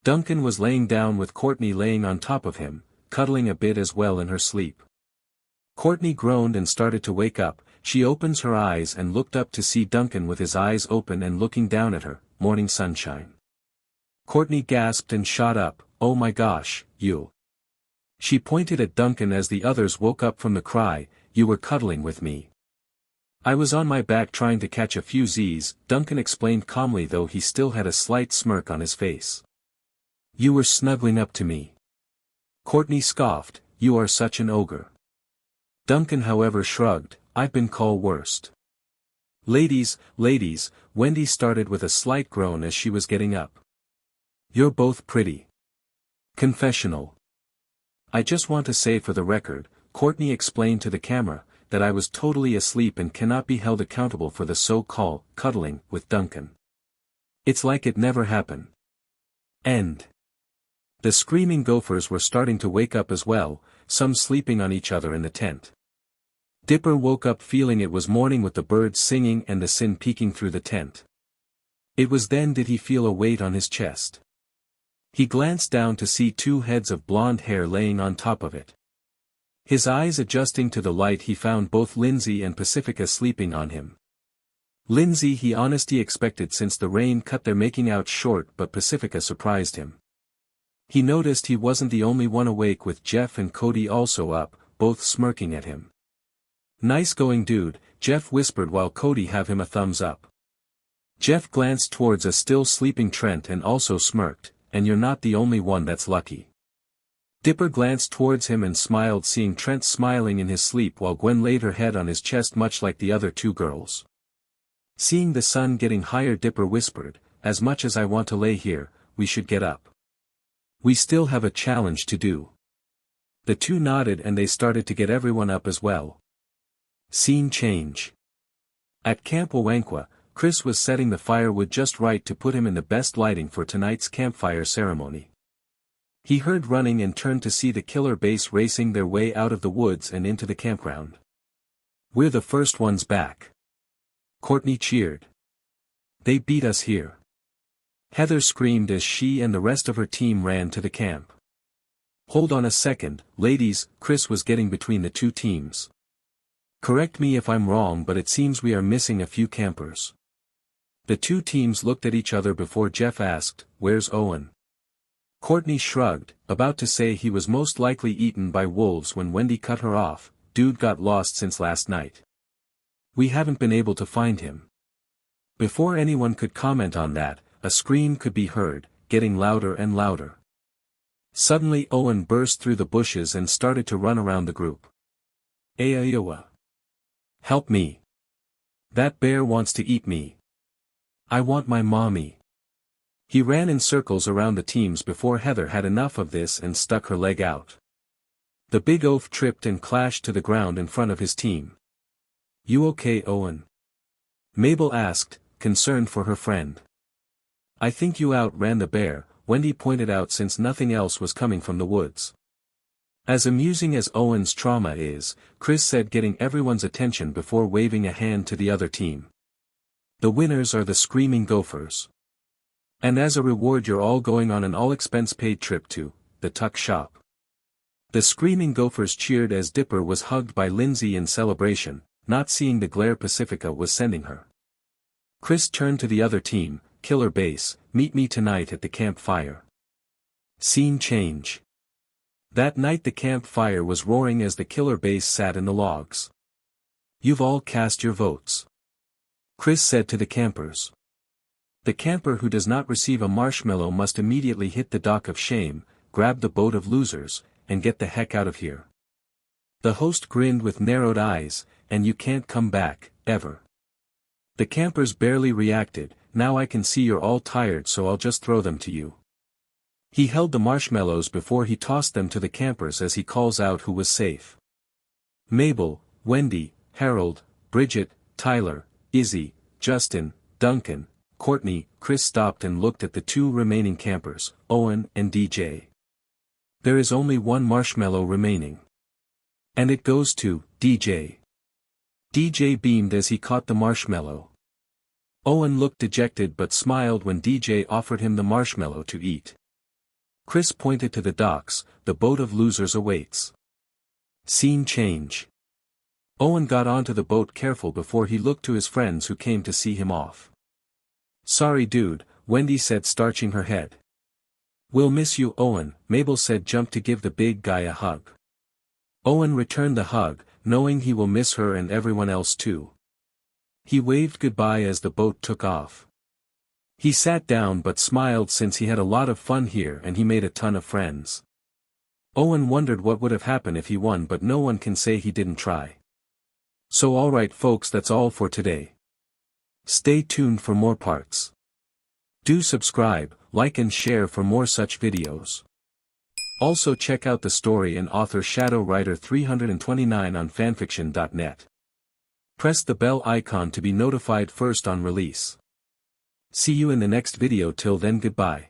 Duncan was laying down with Courtney laying on top of him, cuddling a bit as well in her sleep. Courtney groaned and started to wake up. She opens her eyes and looked up to see Duncan with his eyes open and looking down at her. Morning sunshine. Courtney gasped and shot up. Oh my gosh, you. She pointed at Duncan as the others woke up from the cry. You were cuddling with me. I was on my back trying to catch a few Z's, Duncan explained calmly, though he still had a slight smirk on his face. You were snuggling up to me. Courtney scoffed. You are such an ogre. Duncan however shrugged. I've been called worst. Ladies, Wendy started with a slight groan as she was getting up. You're both pretty. Confessional. I just want to say for the record, Courtney explained to the camera, that I was totally asleep and cannot be held accountable for the so-called cuddling with Duncan. It's like it never happened. End. The screaming gophers were starting to wake up as well, some sleeping on each other in the tent. Dipper woke up feeling it was morning with the birds singing and the sun peeking through the tent. It was then did he feel a weight on his chest. He glanced down to see two heads of blonde hair laying on top of it. His eyes adjusting to the light, he found both Lindsay and Pacifica sleeping on him. Lindsay he honestly expected since the rain cut their making out short, but Pacifica surprised him. He noticed he wasn't the only one awake, with Jeff and Cody also up, both smirking at him. Nice going dude, Jeff whispered while Cody gave him a thumbs up. Jeff glanced towards a still sleeping Trent and also smirked, and you're not the only one that's lucky. Dipper glanced towards him and smiled, seeing Trent smiling in his sleep while Gwen laid her head on his chest much like the other two girls. Seeing the sun getting higher, Dipper whispered, "As much as I want to lay here, we should get up. We still have a challenge to do." The two nodded and they started to get everyone up as well. Scene change. At Camp Wawankwa, Chris was setting the firewood just right to put him in the best lighting for tonight's campfire ceremony. He heard running and turned to see the killer base racing their way out of the woods and into the campground. "We're the first ones back." Courtney cheered. "They beat us here." Heather screamed as she and the rest of her team ran to the camp. "Hold on a second, ladies," Chris was getting between the two teams. "Correct me if I'm wrong, but it seems we are missing a few campers." The two teams looked at each other before Jeff asked, "Where's Owen?" Courtney shrugged, about to say he was most likely eaten by wolves when Wendy cut her off. "Dude got lost since last night. We haven't been able to find him." Before anyone could comment on that, a scream could be heard, getting louder and louder. Suddenly Owen burst through the bushes and started to run around the group. "Ayayoa! Help me! That bear wants to eat me! I want my mommy!" He ran in circles around the teams before Heather had enough of this and stuck her leg out. The big oaf tripped and clashed to the ground in front of his team. "You okay, Owen?" Mabel asked, concerned for her friend. "I think you outran the bear," Wendy pointed out, since nothing else was coming from the woods. "As amusing as Owen's trauma is," Chris said, getting everyone's attention before waving a hand to the other team. "The winners are the Screaming Gophers. And as a reward you're all going on an all-expense-paid trip to the tuck shop." The Screaming Gophers cheered as Dipper was hugged by Lindsay in celebration, not seeing the glare Pacifica was sending her. Chris turned to the other team, "Killer Base, meet me tonight at the campfire." Scene change. That night the campfire was roaring as the Killer Base sat in the logs. "You've all cast your votes," Chris said to the campers. "The camper who does not receive a marshmallow must immediately hit the dock of shame, grab the boat of losers, and get the heck out of here." The host grinned with narrowed eyes, "And you can't come back, ever." The campers barely reacted. "Now I can see you're all tired, so I'll just throw them to you." He held the marshmallows before he tossed them to the campers as he calls out who was safe. Mabel, Wendy, Harold, Bridget, Tyler, Izzy, Justin, Duncan, Courtney. Chris stopped and looked at the two remaining campers, Owen and DJ. "There is only one marshmallow remaining. And it goes to DJ." DJ beamed as he caught the marshmallow. Owen looked dejected but smiled when DJ offered him the marshmallow to eat. Chris pointed to the docks. "The boat of losers awaits." Scene change. Owen got onto the boat careful before he looked to his friends who came to see him off. "Sorry dude," Wendy said, starching her head. "We'll miss you, Owen," Mabel said, jump to give the big guy a hug. Owen returned the hug, knowing he will miss her and everyone else too. He waved goodbye as the boat took off. He sat down but smiled since he had a lot of fun here and he made a ton of friends. Owen wondered what would have happened if he won, but no one can say he didn't try. So alright folks, that's all for today. Stay tuned for more parts. Do subscribe, like and share for more such videos. Also check out the story and author Shadow Rider 329 on fanfiction.net. Press the bell icon to be notified first on release. See you in the next video. Till then, goodbye.